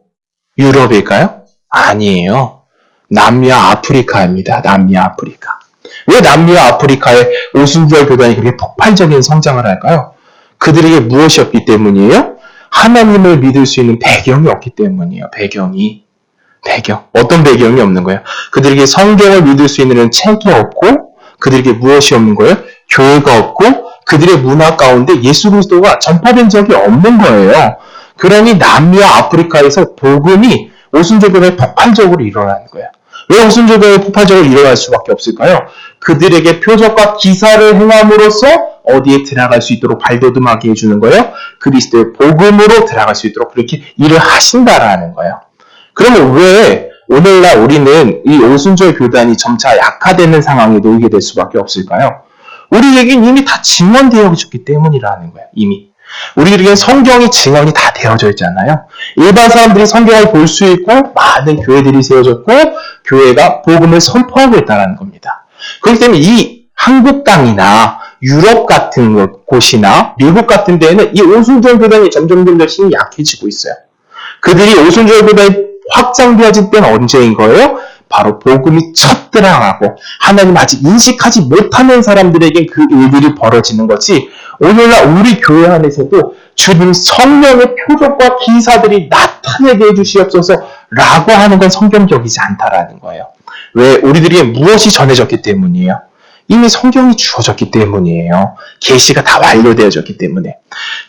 유럽일까요? 아니에요. 남미와 아프리카입니다. 남미와 아프리카. 왜 남미와 아프리카의 오순절 교단이 그렇게 폭발적인 성장을 할까요? 그들에게 무엇이 없기 때문이에요? 하나님을 믿을 수 있는 배경이 없기 때문이에요. 배경. 어떤 배경이 없는 거예요? 그들에게 성경을 믿을 수 있는 책이 없고, 그들에게 무엇이 없는 거예요? 교회가 없고, 그들의 문화 가운데 예수 그리스도가 전파된 적이 없는 거예요. 그러니 남미와 아프리카에서 복음이 오순절교회에 폭발적으로 일어나는 거예요. 왜 오순절교회에 폭발적으로 일어날 수밖에 없을까요? 그들에게 표적과 기사를 행함으로써 어디에 들어갈 수 있도록 발돋움하게 해주는 거예요? 그리스도의 복음으로 들어갈 수 있도록 그렇게 일을 하신다라는 거예요. 그러면 왜 오늘날 우리는 이 오순절 교단이 점차 약화되는 상황에 놓이게 될 수밖에 없을까요? 우리에겐 이미 다 증언되어졌기 때문이라는 거예요. 이미. 우리에겐 성경이 증언이 다 되어져 있잖아요. 일반 사람들이 성경을 볼 수 있고 많은 교회들이 세워졌고 교회가 복음을 선포하고 있다는 겁니다. 그렇기 때문에 이 한국 땅이나 유럽 같은 곳이나 미국 같은 데에는 이 오순절 교단이 점점 힘이 약해지고 있어요. 그들이 오순절 교단이 확장되어진 때는 언제인 거예요? 바로 복음이 첫 들어가고 하나님 아직 인식하지 못하는 사람들에게 그 일들이 벌어지는 거지. 오늘날 우리 교회 안에서도 주님 성령의 표적과 기사들이 나타내게 해주시옵소서 라고 하는 건 성경적이지 않다라는 거예요. 왜? 우리들에게 무엇이 전해졌기 때문이에요? 이미 성경이 주어졌기 때문이에요. 계시가 다 완료되어졌기 때문에.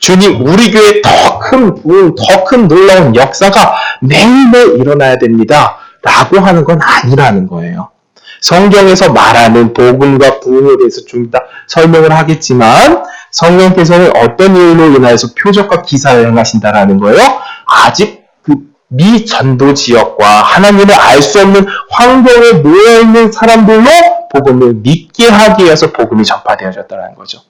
주님, 우리 교회에 더 큰 부흥, 더 큰 놀라운 역사가 매일매일 일어나야 됩니다. 라고 하는 건 아니라는 거예요. 성경에서 말하는 복음과 부흥에 대해서 좀 이따 설명을 하겠지만 성령께서는 어떤 이유로 인하여서 표적과 기사를 행하신다라는 거예요. 아직 그 미전도 지역과 하나님을 알 수 없는 환경에 놓여있는 사람들로 복음을 믿게 하기 위해서 복음이 전파되어졌다는 거죠.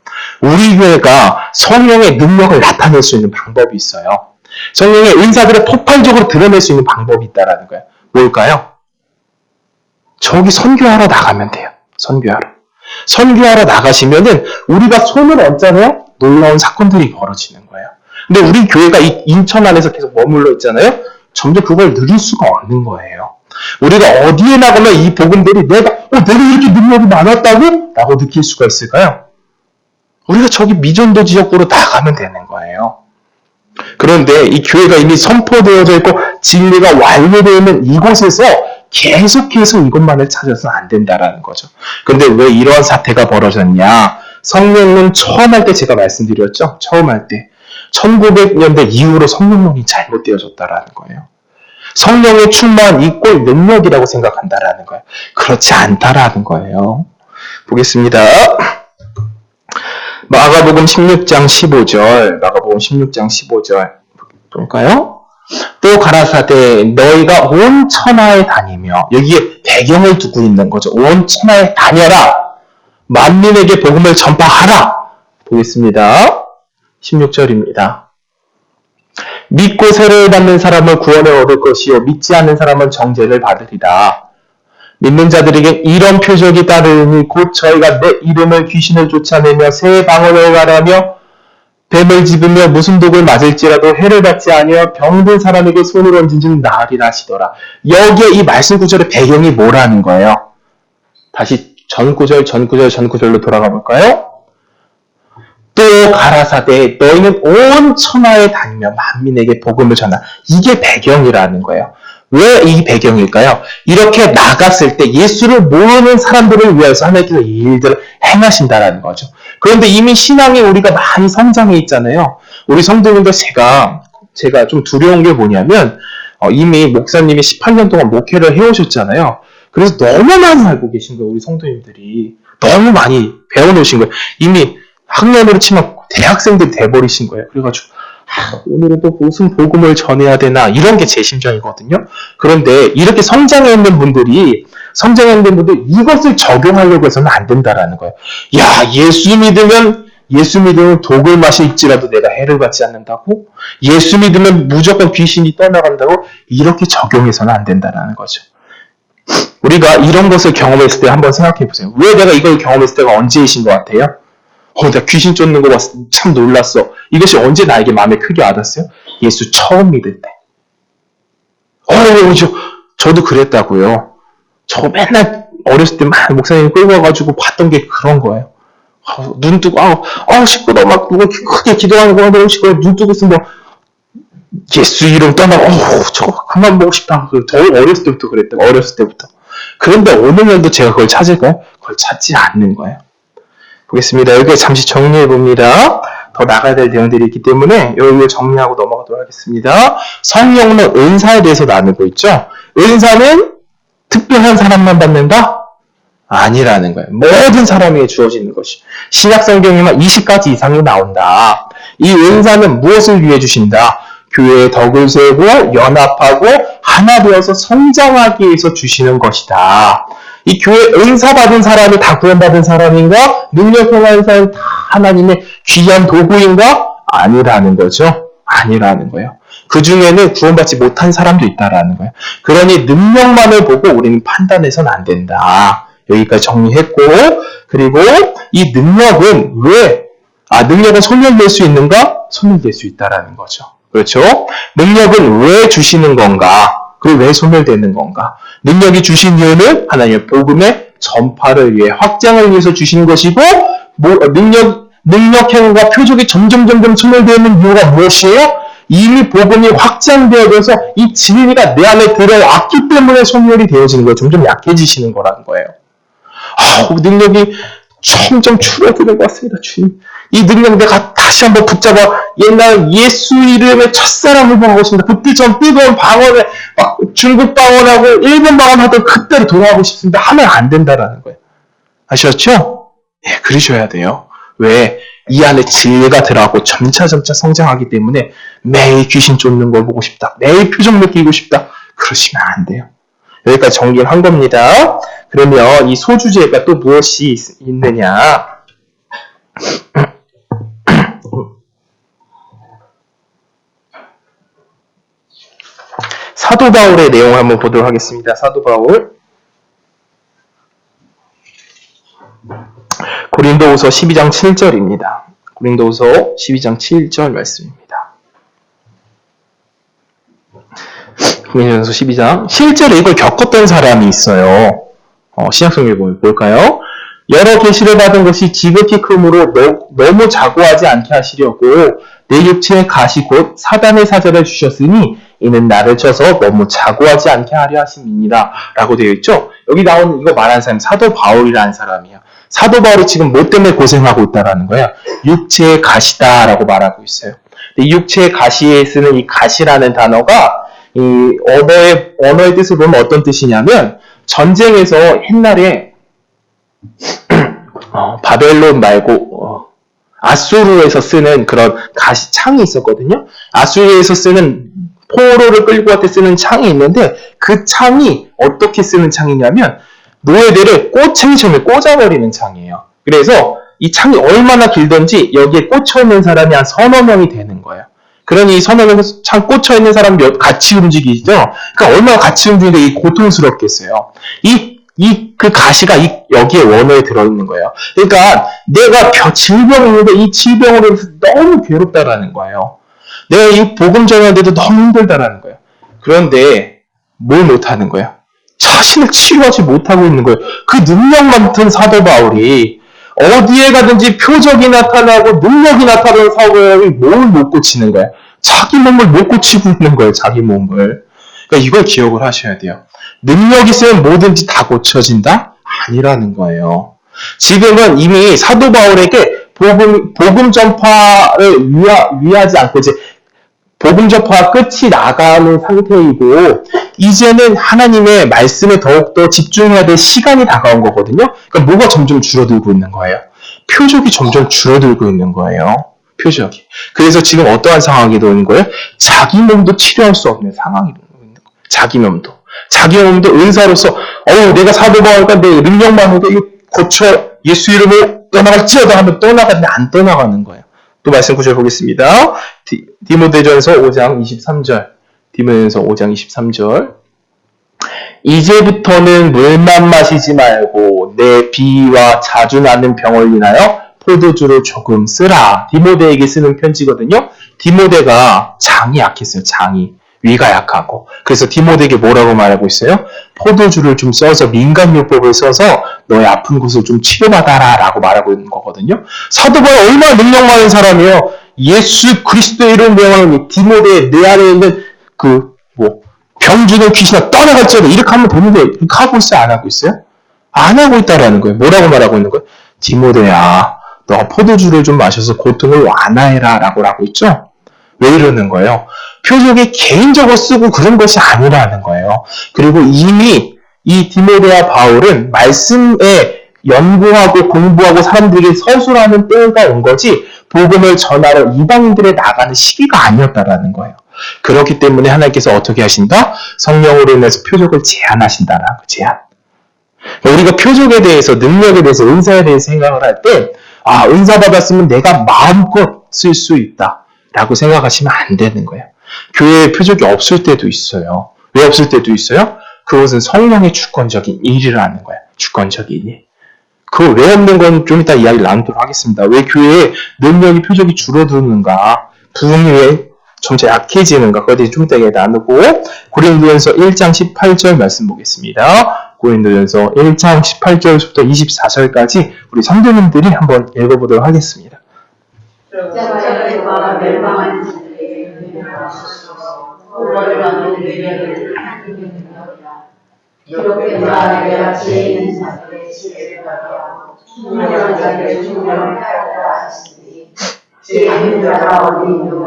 우리 교회가 성령의 능력을 나타낼 수 있는 방법이 있어요. 성령의 은사들을 폭발적으로 드러낼 수 있는 방법이 있다는 거예요. 뭘까요? 저기 선교하러 나가면 돼요. 선교하러 나가시면은 우리가 손을 얹잖아요. 놀라운 사건들이 벌어지는 거예요. 근데 우리 교회가 이 인천 안에서 계속 머물러 있잖아요. 점점 그걸 누릴 수가 없는 거예요. 우리가 어디에 나가면 이 복음들이 내가 이렇게 능력이 많았다고? 라고 느낄 수가 있을까요? 우리가 저기 미전도 지역으로 나가면 되는 거예요. 그런데 이 교회가 이미 선포되어져 있고 진리가 완료되어 있는 이곳에서 계속해서 이것만을 찾아서는 안 된다라는 거죠. 그런데 왜 이러한 사태가 벌어졌냐? 성령론 처음 할 때 제가 말씀드렸죠? 처음 할 때. 1900년대 이후로 성령론이 잘못되어졌다라는 거예요. 성령의 충만 이꼴 능력이라고 생각한다라는 거예요. 그렇지 않다라는 거예요. 보겠습니다. 마가복음 16장 15절. 볼까요? 또 가라사대 너희가 온 천하에 다니며 여기에 배경을 두고 있는 거죠. 온 천하에 다녀라. 만민에게 복음을 전파하라. 보겠습니다. 16절입니다. 믿고 세례를 받는 사람은 구원을 얻을 것이요 믿지 않는 사람은 정죄를 받으리라. 믿는 자들에게 이런 표적이 따르니 곧 저희가 내 이름을 귀신을 쫓아내며 새 방언을 말하며 뱀을 집으며 무슨 독을 맞을지라도 해를 받지 아니하여 병든 사람에게 손을 얹은 즉 나으리라 하시더라. 여기에 이 말씀 구절의 배경이 뭐라는 거예요? 다시 전구절로 돌아가 볼까요? 또 가라사대 너희는 온 천하에 다니며 만민에게 복음을 전하. 이게 배경이라는 거예요. 왜 이 배경일까요? 이렇게 나갔을 때 예수를 모르는 사람들을 위해서 하나님께서 이 일들을 행하신다라는 거죠. 그런데 이미 신앙에 우리가 많이 성장해 있잖아요. 우리 성도님들 제가 좀 두려운 게 뭐냐면 이미 목사님이 18년 동안 목회를 해오셨잖아요. 그래서 너무 많이 알고 계신 거예요. 우리 성도님들이. 너무 많이 배워놓으신 거예요. 이미 학년으로 치면 대학생들이 돼버리신 거예요. 그래가지고 오늘은 또 무슨 복음을 전해야 되나 이런 게 제 심정이거든요. 그런데 이렇게 성장해 있는 분들이 이것을 적용하려고 해서는 안 된다라는 거예요. 야, 예수 믿으면 독을 마실지라도 내가 해를 받지 않는다고? 예수 믿으면 무조건 귀신이 떠나간다고? 이렇게 적용해서는 안 된다라는 거죠. 우리가 이런 것을 경험했을 때 한번 생각해 보세요. 왜 내가 이걸 경험했을 때가 언제이신 것 같아요? 나 귀신 쫓는 거 봤어. 참 놀랐어. 이것이 언제 나에게 마음에 크게 와닿았어요? 예수 처음 믿을 때. 저도 그랬다고요. 저 맨날 어렸을 때 막 목사님 끌고 와가지고 봤던 게 그런 거예요. 눈 뜨고, 시끄러워. 막 누가 크게 기도하는 거 너무 시끄러워. 눈 뜨고 있으면 예수 이름 떠나고, 저거 그만 보고 싶다. 저 어렸을 때부터 그랬다고. 그런데 오늘날도 제가 그걸 찾을까요? 그걸 찾지 않는 거예요. 보겠습니다. 여기 잠시 정리해봅니다. 더 나가야 될 내용들이 있기 때문에 여기를 정리하고 넘어가도록 하겠습니다. 성령론 은사에 대해서 나누고 있죠. 은사는 특별한 사람만 받는다? 아니라는 거예요. 모든 사람에게 주어지는 것이. 신약성경에만 20가지 이상이 나온다. 이 은사는 무엇을 위해 주신다? 교회의 덕을 세우고 연합하고 하나 되어서 성장하기 위해서 주시는 것이다. 이 교회 은사 받은 사람이 다 구원받은 사람인가? 능력 행하는 사람이 다 하나님의 귀한 도구인가? 아니라는 거죠. 아니라는 거예요. 그 중에는 구원받지 못한 사람도 있다라는 거예요. 그러니 능력만을 보고 우리는 판단해서는 안 된다. 여기까지 정리했고, 그리고 이 능력은 능력은 소멸될 수 있는가? 소멸될 수 있다라는 거죠. 그렇죠? 능력은 왜 주시는 건가? 그리고 왜 소멸되는 건가? 능력이 주신 이유는 하나님의 복음의 전파를 위해, 확장을 위해서 주시는 것이고, 능력 행위가 표적이 점점 소멸되는 이유가 무엇이에요? 이미 복음이 확장되어져서 이 진리가 내 안에 들어왔기 때문에 소멸이 되어지는 거예요. 점점 약해지시는 거라는 거예요. 능력이 점점 줄어드는 것 같습니다. 주님, 이 능력 내가 다시 한번 붙잡아 옛날 예수 이름의 첫사랑을 보고 싶습니다. 그때처럼 뜨거운 방언을 막 중국 방언하고 일본 방언 하던 그때로 돌아가고 싶습니다. 하면 안 된다라는 거예요. 아셨죠? 예, 그러셔야 돼요. 왜? 이 안에 진리가 들어가고 점차 성장하기 때문에 매일 귀신 쫓는 걸 보고 싶다. 매일 표정 느끼고 싶다. 그러시면 안 돼요. 여기까지 정리를 한 겁니다. 그러면 이 소주제가 또 무엇이 있느냐? 사도 바울의 내용을 한번 보도록 하겠습니다. 사도 바울 고린도후서 12장 7절입니다. 고린도후서 12장 7절 말씀입니다. 고린도후서 12장 실제로 이걸 겪었던 사람이 있어요. 신약성경 볼까요? 여러 계시를 받은 것이 지극히 크므로 너무 자고하지 않게 하시려고 내 육체의 가시 곧 사단의 사자를 주셨으니 이는 나를 쳐서 너무 자고하지 않게 하려 하심이니라 라고 되어 있죠. 여기 나온 이거 말하는 사람이 사도 바울이라는 사람이에요. 사도 바울이 지금 뭐 때문에 고생하고 있다라는 거야? 육체의 가시다라고 말하고 있어요. 이 육체의 가시에 쓰는 이 가시라는 단어가 이 언어의 뜻을 보면 어떤 뜻이냐면 전쟁에서 옛날에 바벨론 말고 아수르에서 쓰는 그런 가시 창이 있었거든요. 아수르에서 쓰는 포로를 끌고 갈 때 쓰는 창이 있는데 그 창이 어떻게 쓰는 창이냐면 노예들을 꼬챙이처럼 꽂아버리는 창이에요. 그래서 이 창이 얼마나 길던지 여기에 꽂혀있는 사람이 한 서너 명이 되는 거예요. 그러니 이 서너 명 창 꽂혀있는 사람 같이 움직이죠. 그러니까 얼마나 같이 움직이는데 고통스럽겠어요. 그 가시가 여기에 원어에 들어있는 거예요. 그러니까 내가 질병이 있는데 이 질병으로 너무 괴롭다라는 거예요. 내가 이 복음 전하는데도 너무 힘들다라는 거예요. 그런데 뭘 못하는 거예요? 자신을 치유하지 못하고 있는 거예요. 그 능력 많던 사도 바울이 어디에 가든지 표적이 나타나고 능력이 나타나는 사도바울이 뭘 못 고치는 거예요? 자기 몸을 못 고치고 있는 거예요. 자기 몸을. 그러니까 이걸 기억을 하셔야 돼요. 능력이 있으면 뭐든지 다 고쳐진다? 아니라는 거예요. 지금은 이미 사도 바울에게 복음 전파를 위하지 않고 이제 복음 전파가 끝이 나가는 상태이고 이제는 하나님의 말씀에 더욱더 집중해야 될 시간이 다가온 거거든요. 그러니까 뭐가 점점 줄어들고 있는 거예요? 표적이 점점 줄어들고 있는 거예요. 표적이. 그래서 지금 어떠한 상황이 되는 거예요? 자기 몸도 치료할 수 없는 상황이 되는 거예요. 자기 몸도 은사로서 내가 사도 바울과 내 능력만 해도 이거 고쳐 예수 이름으로 떠나갈지어다 하면 떠나가는데 안 떠나가는 거예요. 또 말씀 구절 보겠습니다. 디모데전서 5장 23절. 디모데전서 5장 23절. 이제부터는 물만 마시지 말고 내 비위와 자주 나는 병을 인하여 포도주를 조금 쓰라. 디모데에게 쓰는 편지거든요. 디모데가 장이 약했어요. 위가 약하고. 그래서 디모데에게 뭐라고 말하고 있어요? 포도주를 좀 써서 민간요법을 써서 너의 아픈 곳을 좀 치료받아라 라고 말하고 있는 거거든요. 사도 바울 얼마나 능력 많은 사람이에요. 예수 그리스도의 이름 명하는 디모데 내 안에 있는 병주는 귀신아 떠나갈지어다 이렇게 하면 되는데 이렇게 하고 있어요? 안 하고 있어요? 안 하고 있다라는 거예요. 뭐라고 말하고 있는 거예요? 디모데야 너가 포도주를 좀 마셔서 고통을 완화해라 라고 하고 있죠? 왜 이러는 거예요? 표적이 개인적으로 쓰고 그런 것이 아니라는 거예요. 그리고 이미 이 디모데와 바울은 말씀에 연구하고 공부하고 사람들에게 서술하는 때가 온 거지 복음을 전하러 이방인들에 나가는 시기가 아니었다라는 거예요. 그렇기 때문에 하나님께서 어떻게 하신다? 성령으로 인해서 표적을 제한하신다라는 거, 제한. 우리가 표적에 대해서, 능력에 대해서, 은사에 대해서 생각을 할 때, 은사 받았으면 내가 마음껏 쓸 수 있다. 라고 생각하시면 안 되는 거예요. 교회에 표적이 없을 때도 있어요. 왜 없을 때도 있어요? 그것은 성령의 주권적인 일이라는 거예요. 주권적인 일. 그 왜 없는 건 좀 이따 이야기를 나누도록 하겠습니다. 왜 교회에 능력이 표적이 줄어드는가, 부흥이 왜 점차 약해지는가, 그거에 대해서 좀 이따 이야기 나누고, 고린도전서 1장 18절 말씀 보겠습니다. 고린도전서 1장 18절부터 24절까지 우리 성도님들이 한번 읽어보도록 하겠습니다. 십자가의 멸망하는 자들에게 은혜하소서. 홀로라는 외면을 하나님의 능력이라. 이렇게 내가 지혜 있는 자들의 지혜를 발휘하고 충분한 자들의 충분을 하였다 하시니 지혜 있는 자가 어디 있느냐,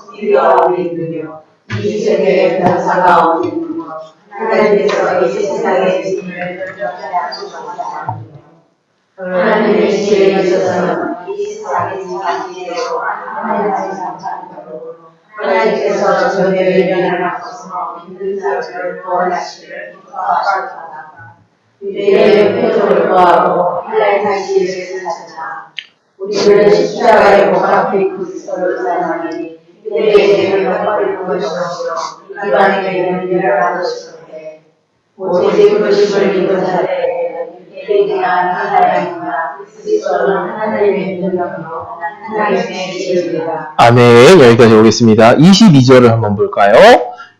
우리가 어디 있느냐, 이 세계의 변사가 어디 있느냐, 하나님께서 이 세상의 지혜를 결정하지 않으셨다. 하나님의 지혜에 있어서는 이 세상의 지혜로 하나님의 상상으로 하나님께서 저희의 미련을 바꿔서 믿는 자들을 구원하시기를 기뻐하셨다. 유대인의 표적을 구하고 헬라의 지혜를 찾으나 우리는 십자가에 못 박혀 그리스도를 사랑하니 유대인에게는 헛걸을 것이요 이방인에게는 미련을 것이로되 오직 그리스도를 믿은 자들에게는 유대인이나 헬라인이나 그리스도는 하나님의 능력으로 하나님의 지혜입니다. 아멘. 여기까지 오겠습니다. 22절을 한번 볼까요?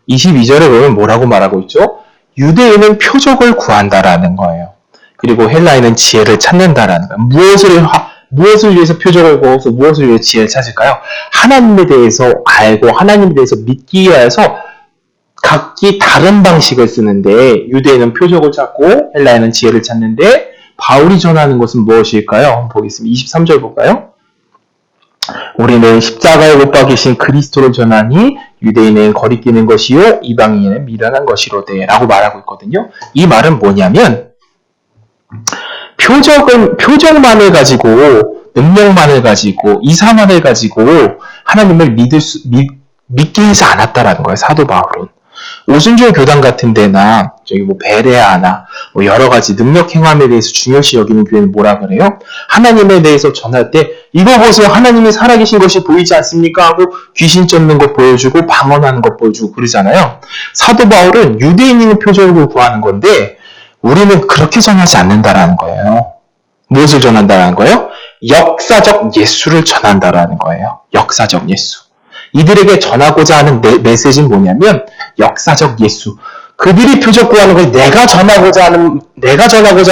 22절에 보면 뭐라고 말하고 있죠? 유대인은 표적을 구한다라는 거예요. 그리고 헬라인은 지혜를 찾는다라는 거예요. 무엇을 위해서 표적을 구해서 무엇을 위해 지혜를 찾을까요? 하나님에 대해서 알고 하나님에 대해서 믿기 위해서 각기 다른 방식을 쓰는데, 유대인은 표적을 찾고 헬라인은 지혜를 찾는데, 바울이 전하는 것은 무엇일까요? 한번 보겠습니다. 23절 볼까요? 우리는 십자가에 못 박이신 그리스도를 전하니 유대인은 거리끼는 것이요 이방인은 미련한 것이로되 라고 말하고 있거든요. 이 말은 뭐냐면, 표적만을 가지고, 능력만을 가지고, 이사만을 가지고 하나님을 믿게 하지 않았다라는 거예요. 사도 바울은. 오순절 교단 같은 데나 저기 베레아나 여러 가지 능력 행함에 대해서 중요시 여기는 교회는 뭐라 그래요? 하나님에 대해서 전할 때 이거 보세요, 하나님이 살아계신 것이 보이지 않습니까? 하고 귀신 쫓는 것 보여주고 방언하는 것 보여주고 그러잖아요. 사도 바울은 유대인의 표적을 구하는 건데 우리는 그렇게 전하지 않는다라는 거예요. 무엇을 전한다라는 거예요? 역사적 예수를 전한다라는 거예요. 역사적 예수. 이들에게 전하고자 하는 메시지는 뭐냐면 역사적 예수. 그들이 표적 구하는 걸 내가 전하고자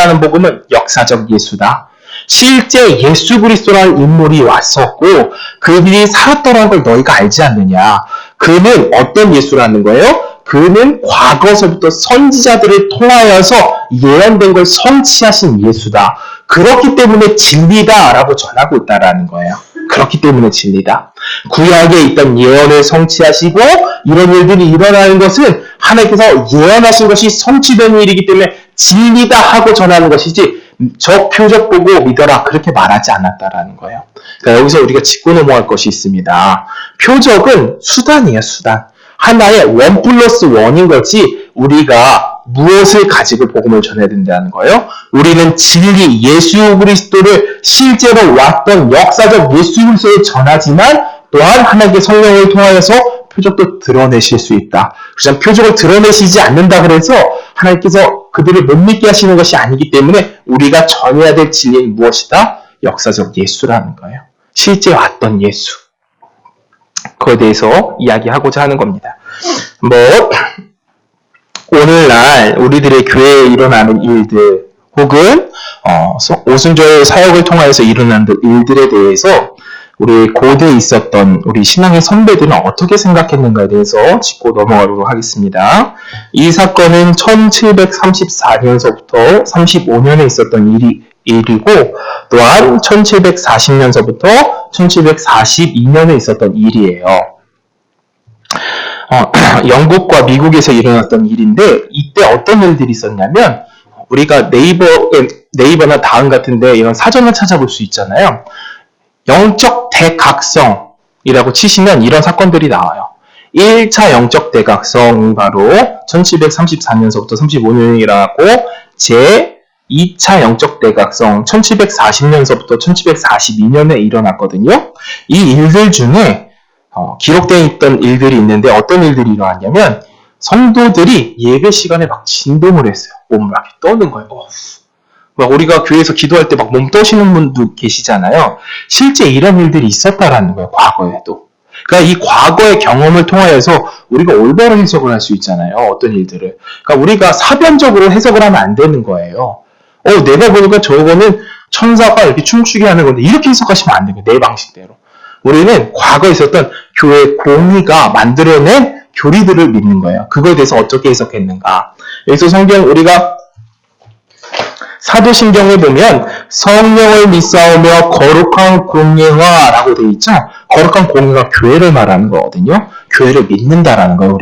하는 복음은 역사적 예수다. 실제 예수 그리스도라는 인물이 왔었고 그들이 살았더라는 걸 너희가 알지 않느냐. 그는 어떤 예수라는 거예요? 그는 과거서부터 선지자들을 통하여서 예언된 걸 성취하신 예수다. 그렇기 때문에 진리다라고 전하고 있다라는 거예요. 그렇기 때문에 진리다. 구약에 있던 예언을 성취하시고 이런 일들이 일어나는 것은 하나님께서 예언하신 것이 성취된 일이기 때문에 진리다 하고 전하는 것이지 저 표적 보고 믿어라 그렇게 말하지 않았다라는 거예요. 그러니까 여기서 우리가 짚고 넘어갈 것이 있습니다. 표적은 수단이에요. 수단. 하나의 1+1인 거지 우리가 무엇을 가지고 복음을 전해야 된다는 거예요? 우리는 진리, 예수 그리스도를 실제로 왔던 역사적 예수 그리스도를 전하지만 또한 하나님의 성령을 통하여서 표적도 드러내실 수 있다. 그렇지만 표적을 드러내시지 않는다 그래서 하나님께서 그들을 못 믿게 하시는 것이 아니기 때문에 우리가 전해야 될 진리는 무엇이다? 역사적 예수라는 거예요. 실제 왔던 예수. 그거에 대해서 이야기하고자 하는 겁니다. 오늘날 우리들의 교회에 일어나는 일들 혹은 오순절 사역을 통하여서 일어나는 일들에 대해서 우리 고대에 있었던 우리 신앙의 선배들은 어떻게 생각했는가에 대해서 짚고 넘어가도록 하겠습니다. 이 사건은 1734년서부터 35년에 있었던 일이고 또한 1740년서부터 1742년에 있었던 일이에요. 영국과 미국에서 일어났던 일인데 이때 어떤 일들이 있었냐면 우리가 네이버나 다음 같은데 이런 사전을 찾아볼 수 있잖아요. 영적 대각성이라고 치시면 이런 사건들이 나와요. 1차 영적 대각성이 바로 1734년서부터 35년에 일어났고 제2차 영적 대각성 1740년서부터 1742년에 일어났거든요. 이 일들 중에 기록되어 있던 일들이 있는데 어떤 일들이 일어났냐면 성도들이 예배 시간에 막 진동을 했어요. 몸을 막 떠는 거예요. 막 우리가 교회에서 기도할 때 막 몸 떠시는 분도 계시잖아요. 실제 이런 일들이 있었다라는 거예요. 과거에도. 그러니까 이 과거의 경험을 통하여서 우리가 올바른 해석을 할 수 있잖아요. 어떤 일들을. 그러니까 우리가 사변적으로 해석을 하면 안 되는 거예요. 내가 보니까 저거는 천사가 이렇게 춤추게 하는 건데 이렇게 해석하시면 안 돼요. 내 방식대로. 우리는 과거에 있었던 교회 공의가 만들어낸 교리들을 믿는 거예요. 그거에 대해서 어떻게 해석했는가. 여기서 성경 우리가 사도신경에 보면 성령을 믿사오며 거룩한 공예화라고 되어 있죠. 거룩한 공예가 교회를 말하는 거거든요. 교회를 믿는다라는 거예요.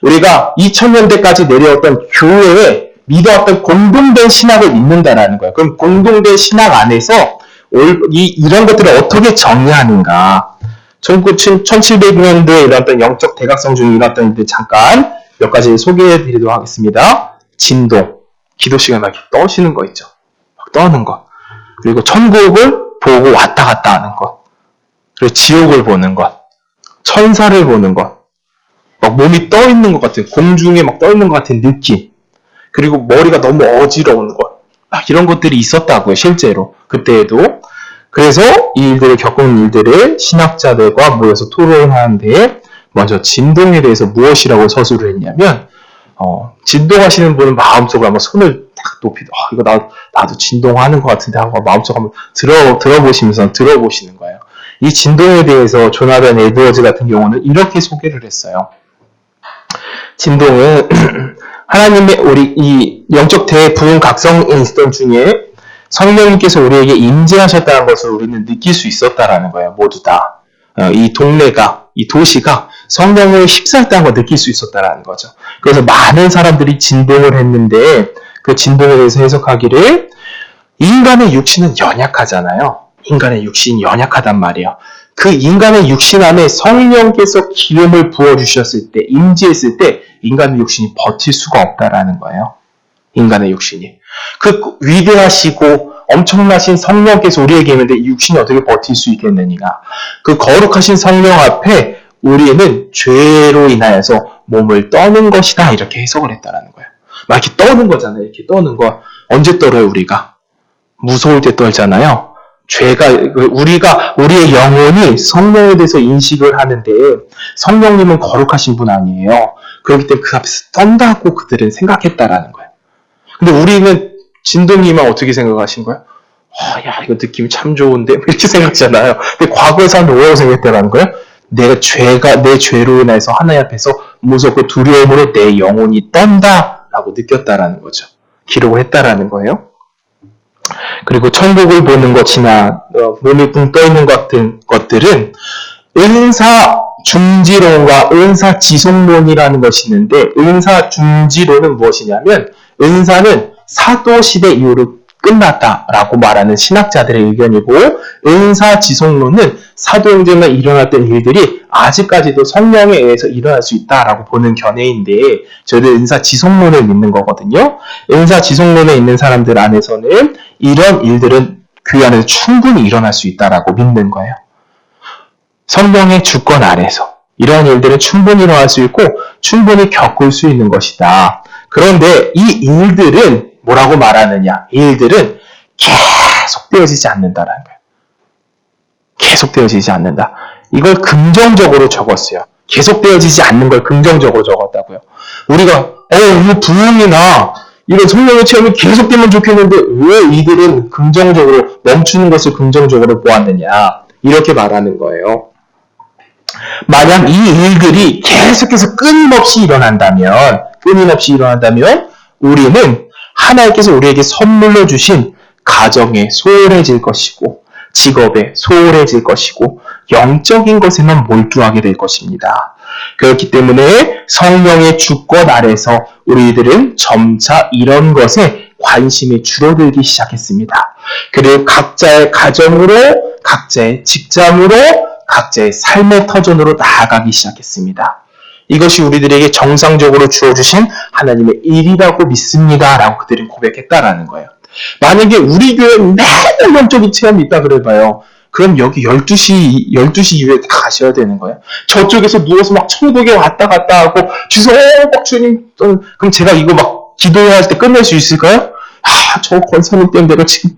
우리가 2000년대까지 내려왔던 교회에 믿어왔던 공동된 신학을 믿는다라는 거예요. 그럼 공동된 신학 안에서 이런 것들을 어떻게 정의하는가. 1700년도에 일어났던 영적 대각성 중에 일어났던 일들 잠깐 몇 가지 소개해 드리도록 하겠습니다. 진동. 기도 시간에 막 이렇게 떠시는 거 있죠. 막 떠는 거. 그리고 천국을 보고 왔다 갔다 하는 것. 그리고 지옥을 보는 것. 천사를 보는 것. 막 몸이 떠 있는 것 같은, 공중에 막 떠 있는 것 같은 느낌. 그리고 머리가 너무 어지러운 것. 막 이런 것들이 있었다고요, 실제로. 그때에도. 그래서 이 일들을 겪은 일들을 신학자들과 모여서 토론하는데, 먼저 진동에 대해서 무엇이라고 서술을 했냐면, 진동하시는 분은 마음속으로 한번 손을 딱 높이, 이거 나도 진동하는 것 같은데 하고 마음속으로 한번 들어보시는 거예요. 이 진동에 대해서 조나단 에드워즈 같은 경우는 이렇게 소개를 했어요. 진동은 하나님의 우리 이 영적 대부흥각성 인스턴 중에 성령님께서 우리에게 임재하셨다는 것을 우리는 느낄 수 있었다라는 거예요. 모두 다. 이 동네가, 이 도시가 성령을 휩싸였다는 걸 느낄 수 있었다라는 거죠. 그래서 많은 사람들이 진동을 했는데 그 진동에 대해서 해석하기를 인간의 육신은 연약하잖아요. 인간의 육신이 연약하단 말이에요. 그 인간의 육신 안에 성령께서 기름을 부어주셨을 때, 임재했을 때 인간의 육신이 버틸 수가 없다라는 거예요. 인간의 육신이. 그 위대하시고 엄청나신 성령께서 우리에게 있는데 이 육신이 어떻게 버틸 수 있겠느냐. 그 거룩하신 성령 앞에 우리는 죄로 인하여서 몸을 떠는 것이다. 이렇게 해석을 했다라는 거예요. 막 이렇게 떠는 거잖아요. 이렇게 떠는 거. 언제 떨어요, 우리가? 무서울 때 떨잖아요. 우리의 영혼이 성령에 대해서 인식을 하는데 성령님은 거룩하신 분 아니에요. 그렇기 때문에 그 앞에서 떤다고 그들은 생각했다라는 거예요. 근데 우리는 진동님은 어떻게 생각하신 거예요? 야, 이거 느낌이 참 좋은데? 이렇게 생각하잖아요. 근데 과거의 사람은 뭐라고 생각했다라는 거예요? 내 죄로 인해서 하나님 앞에서 무섭고 두려움으로 내 영혼이 떤다라고 느꼈다라는 거죠. 기록을 했다라는 거예요. 그리고 천국을 보는 것이나 몸이 붕 떠있는 같은 것들은 은사중지론과 은사지속론이라는 것이 있는데 은사중지론은 무엇이냐면 은사는 사도시대 이후로 끝났다라고 말하는 신학자들의 의견이고 은사지속론은 사도행전에 일어났던 일들이 아직까지도 성령에 의해서 일어날 수 있다라고 보는 견해인데 저희는 은사지속론을 믿는 거거든요. 은사지속론에 있는 사람들 안에서는 이런 일들은 교회 안에서 충분히 일어날 수 있다라고 믿는 거예요. 성령의 주권 아래서 이러한 일들은 충분히 일어날 수 있고 충분히 겪을 수 있는 것이다. 그런데 이 일들은 뭐라고 말하느냐? 이 일들은 계속되어지지 않는다라는 거예요. 계속되어지지 않는다. 이걸 긍정적으로 적었어요. 계속되어지지 않는 걸 긍정적으로 적었다고요. 우리가 이거 부흥이나 이런 성령의 체험이 계속되면 좋겠는데 왜 이들은 긍정적으로 멈추는 것을 긍정적으로 보았느냐? 이렇게 말하는 거예요. 만약 이 일들이 계속해서 끊임없이 일어난다면 우리는 하나님께서 우리에게 선물로 주신 가정에 소홀해질 것이고 직업에 소홀해질 것이고 영적인 것에만 몰두하게 될 것입니다. 그렇기 때문에 성령의 주권 아래서 우리들은 점차 이런 것에 관심이 줄어들기 시작했습니다. 그리고 각자의 가정으로, 각자의 직장으로, 각자의 삶의 터전으로 나아가기 시작했습니다. 이것이 우리들에게 정상적으로 주어주신 하나님의 일이라고 믿습니다. 라고 그들은 고백했다라는 거예요. 만약에 우리 교회에 매일 영적인 체험이 있다 그래봐요. 그럼 여기 12시 이후에 다 가셔야 되는 거예요. 저쪽에서 누워서 막 천국에 왔다 갔다 하고 주님 그럼 제가 이거 막 기도해야 할 때 끝낼 수 있을까요? 저 권사님 때문에 내가 지금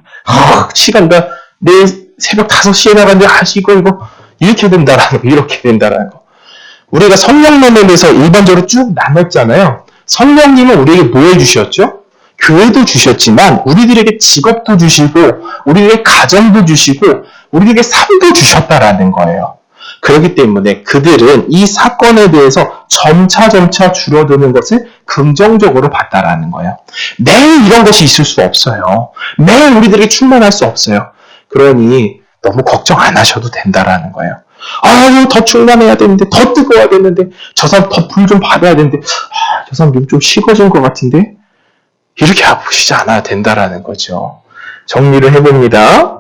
시간가 내일 새벽 5시에 나갔는데 이거 이렇게 된다라는 거, 이렇게 된다라는 거. 우리가 성령론에 대해서 일반적으로 쭉 나눴잖아요. 성령님은 우리에게 뭐 해주셨죠? 교회도 주셨지만 우리들에게 직업도 주시고 우리에게 가정도 주시고 우리에게 삶도 주셨다라는 거예요. 그렇기 때문에 그들은 이 사건에 대해서 점차 줄어드는 것을 긍정적으로 봤다라는 거예요. 매일 이런 것이 있을 수 없어요. 매일 우리들에게 충만할 수 없어요. 그러니 너무 걱정 안 하셔도 된다라는 거예요. 더 충만해야 되는데, 더 뜨거워야 되는데, 저 사람 더 불 좀 받아야 되는데, 저 사람 좀 식어진 것 같은데, 이렇게 아프시지 않아야 된다라는 거죠. 정리를 해봅니다.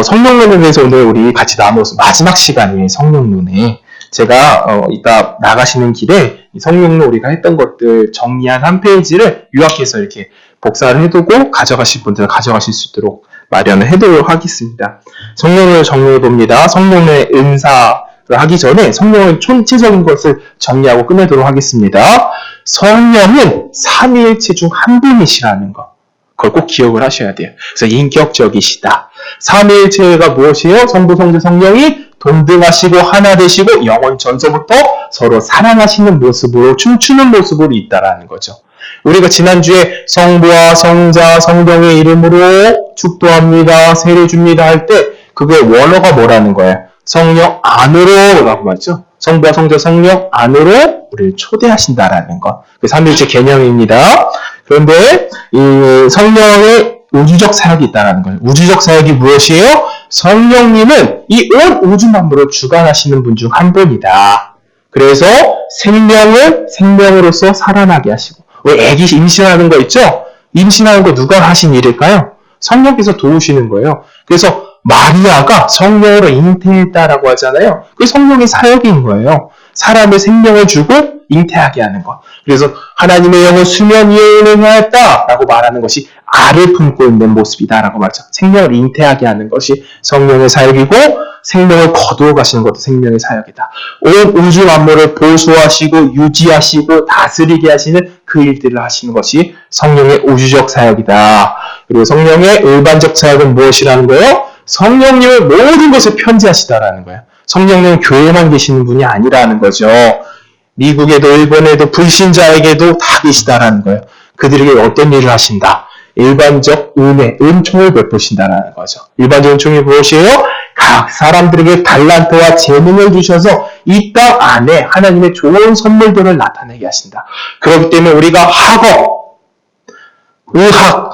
성령론에 대해서 오늘 우리 같이 나눠서 마지막 시간이에요. 성령론에. 제가 이따 나가시는 길에 성령론 우리가 했던 것들 정리한 한 페이지를 요약해서 이렇게 복사를 해두고 가져가실 분들은 가져가실 수 있도록 마련을 해두도록 하겠습니다. 성령론을 정리해봅니다. 성령론의 은사를 하기 전에 성령의 총체적인 것을 정리하고 끝내도록 하겠습니다. 성령은 삼위일체 중 한 분이시라는 거. 그걸 꼭 기억을 하셔야 돼요. 그래서 인격적이시다. 삼위일체가 무엇이에요? 성부, 성자, 성령이 동등하시고 하나 되시고 영원 전서부터 서로 사랑하시는 모습으로 춤추는 모습으로 있다라는 거죠. 우리가 지난주에 성부와 성자, 성령의 이름으로 축도합니다, 세례 줍니다 할 때 그게 원어가 뭐라는 거예요? 성령 안으로 라고 말했죠. 성부와 성자, 성령 안으로 우리를 초대하신다라는 것. 그 삼위일체 개념입니다. 그런데 이 성령의 우주적 사역이 있다는 거예요. 우주적 사역이 무엇이에요? 성령님은 이 온 우주 만물을 주관하시는 분 중 한 분이다. 그래서 생명을 생명으로서 살아나게 하시고, 왜 애기 임신하는 거 있죠? 임신하는 거 누가 하신 일일까요? 성령께서 도우시는 거예요. 그래서 마리아가 성령으로 잉태했다라고 하잖아요. 그게 성령의 사역인 거예요. 사람의 생명을 주고 잉태하게 하는 것. 그래서 하나님의 영은 수면 위에 운행하였다라고 말하는 것이 알을 품고 있는 모습이다라고 말하죠. 생명을 잉태하게 하는 것이 성령의 사역이고 생명을 거두어 가시는 것도 생명의 사역이다. 온 우주 만물을 보수하시고 유지하시고 다스리게 하시는 그 일들을 하시는 것이 성령의 우주적 사역이다. 그리고 성령의 일반적 사역은 무엇이라는 거예요? 성령님을 모든 것을 편지하시다라는 거예요. 성령님은 교회에만 계시는 분이 아니라는 거죠. 미국에도 일본에도 불신자에게도 다 계시다라는 거예요. 그들에게 어떤 일을 하신다? 일반적 은혜, 은총을 베푸신다라는 거죠. 일반적 은총이 무엇이에요? 각 사람들에게 달란트와 재능을 주셔서 이 땅 안에 하나님의 좋은 선물들을 나타내게 하신다. 그렇기 때문에 우리가 학업, 의학,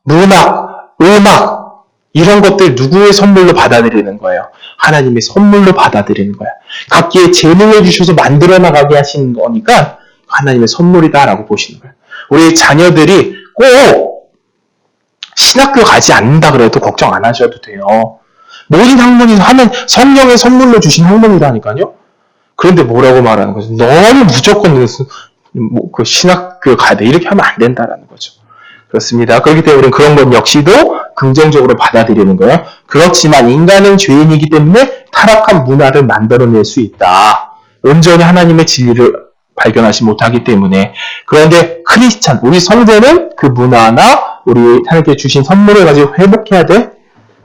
문학, 음악 이런 것들 누구의 선물로 받아들이는 거예요? 하나님의 선물로 받아들이는 거야. 각기의 재능을 주셔서 만들어 나가게 하시는 거니까 하나님의 선물이다라고 보시는 거예요. 우리 자녀들이 꼭 신학교 가지 않는다 그래도 걱정 안 하셔도 돼요. 모든 학문이 하는 성령의 선물로 주신 학문이라니까요. 그런데 뭐라고 말하는 거죠? 너무 무조건 그 신학교 가야 돼. 이렇게 하면 안 된다라는 거죠. 그렇습니다. 그렇기 때문에 우리는 그런 것 역시도 긍정적으로 받아들이는 거예요. 그렇지만 인간은 죄인이기 때문에 타락한 문화를 만들어낼 수 있다. 온전히 하나님의 진리를 발견하지 못하기 때문에. 그런데 크리스찬, 우리 성도는 그 문화나 우리 하나님께 주신 선물을 가지고 회복해야 될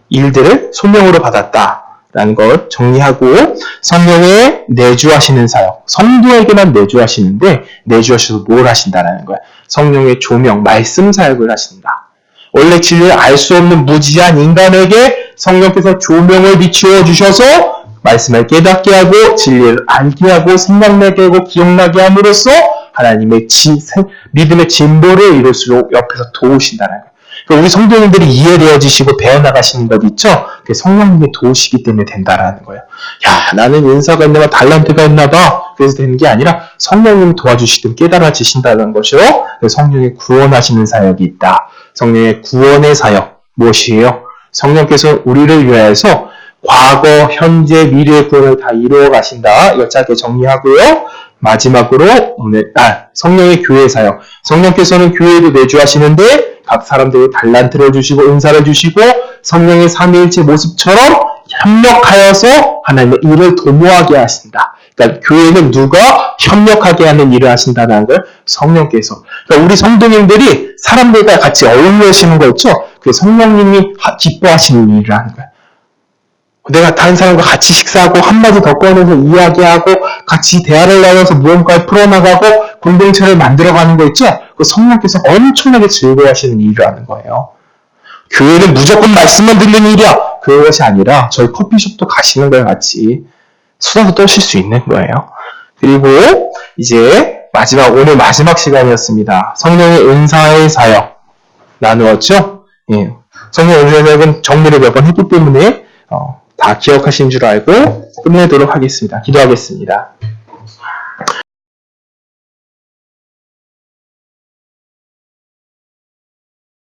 일들을 소명으로 받았다라는 걸 정리하고 성령의 내주하시는 사역, 성도에게만 내주하시는데 내주하셔서 뭘 하신다라는 거예요. 성령의 조명, 말씀 사역을 하신다. 원래 진리를 알 수 없는 무지한 인간에게 성령께서 조명을 비추어 주셔서 말씀을 깨닫게 하고 진리를 알게 하고 생각나게 하고 기억나게 함으로써 하나님의 믿음의 진보를 이룰수록 옆에서 도우신다는 거예요. 그러니까 우리 성도님들이 이해되어지시고 배워나가시는 것 있죠? 그게 성령님이 도우시기 때문에 된다라는 거예요. 야, 나는 은사가 있나 봐, 달란트가 있나 봐. 그래서 되는 게 아니라 성령님이 도와주시든 깨달아지신다는 것이요. 성령의 구원하시는 사역이 있다. 성령의 구원의 사역 무엇이에요? 성령께서 우리를 위하여서 과거, 현재, 미래의 구원을 다 이루어 가신다. 이거 짧게 정리하고요. 마지막으로 오늘 성령의 교회 사역. 성령께서는 교회에도 내주하시는데 각 사람들에게 달란트를 주시고 은사를 주시고 성령의 삼위일체 모습처럼 협력하여서 하나님의 일을 도모하게 하신다. 그러니까 교회는 누가 협력하게 하는 일을 하신다는 걸 성령께서. 그러니까 우리 성도님들이 사람들과 같이 어울려시는 거 있죠? 그게 성령님이 기뻐하시는 일을 하는 거예요. 내가 다른 사람과 같이 식사하고 한마디 더 꺼내서 이야기하고 같이 대화를 나눠서 무언가를 풀어나가고 공동체를 만들어가는 거 있죠? 그 성령께서 엄청나게 즐거워하시는 일을 하는 거예요. 교회는 무조건 말씀만 듣는 일이야. 그것이 아니라 저희 커피숍도 가시는 거예요, 같이. 수다도 떠실 수 있는 거예요. 그리고 이제 오늘 마지막 시간이었습니다. 성령의 은사의 사역 나누었죠? 예. 성령의 은사의 사역은 정리를 몇 번 했기 때문에 다 기억하신 줄 알고 끝내도록 하겠습니다. 기도하겠습니다.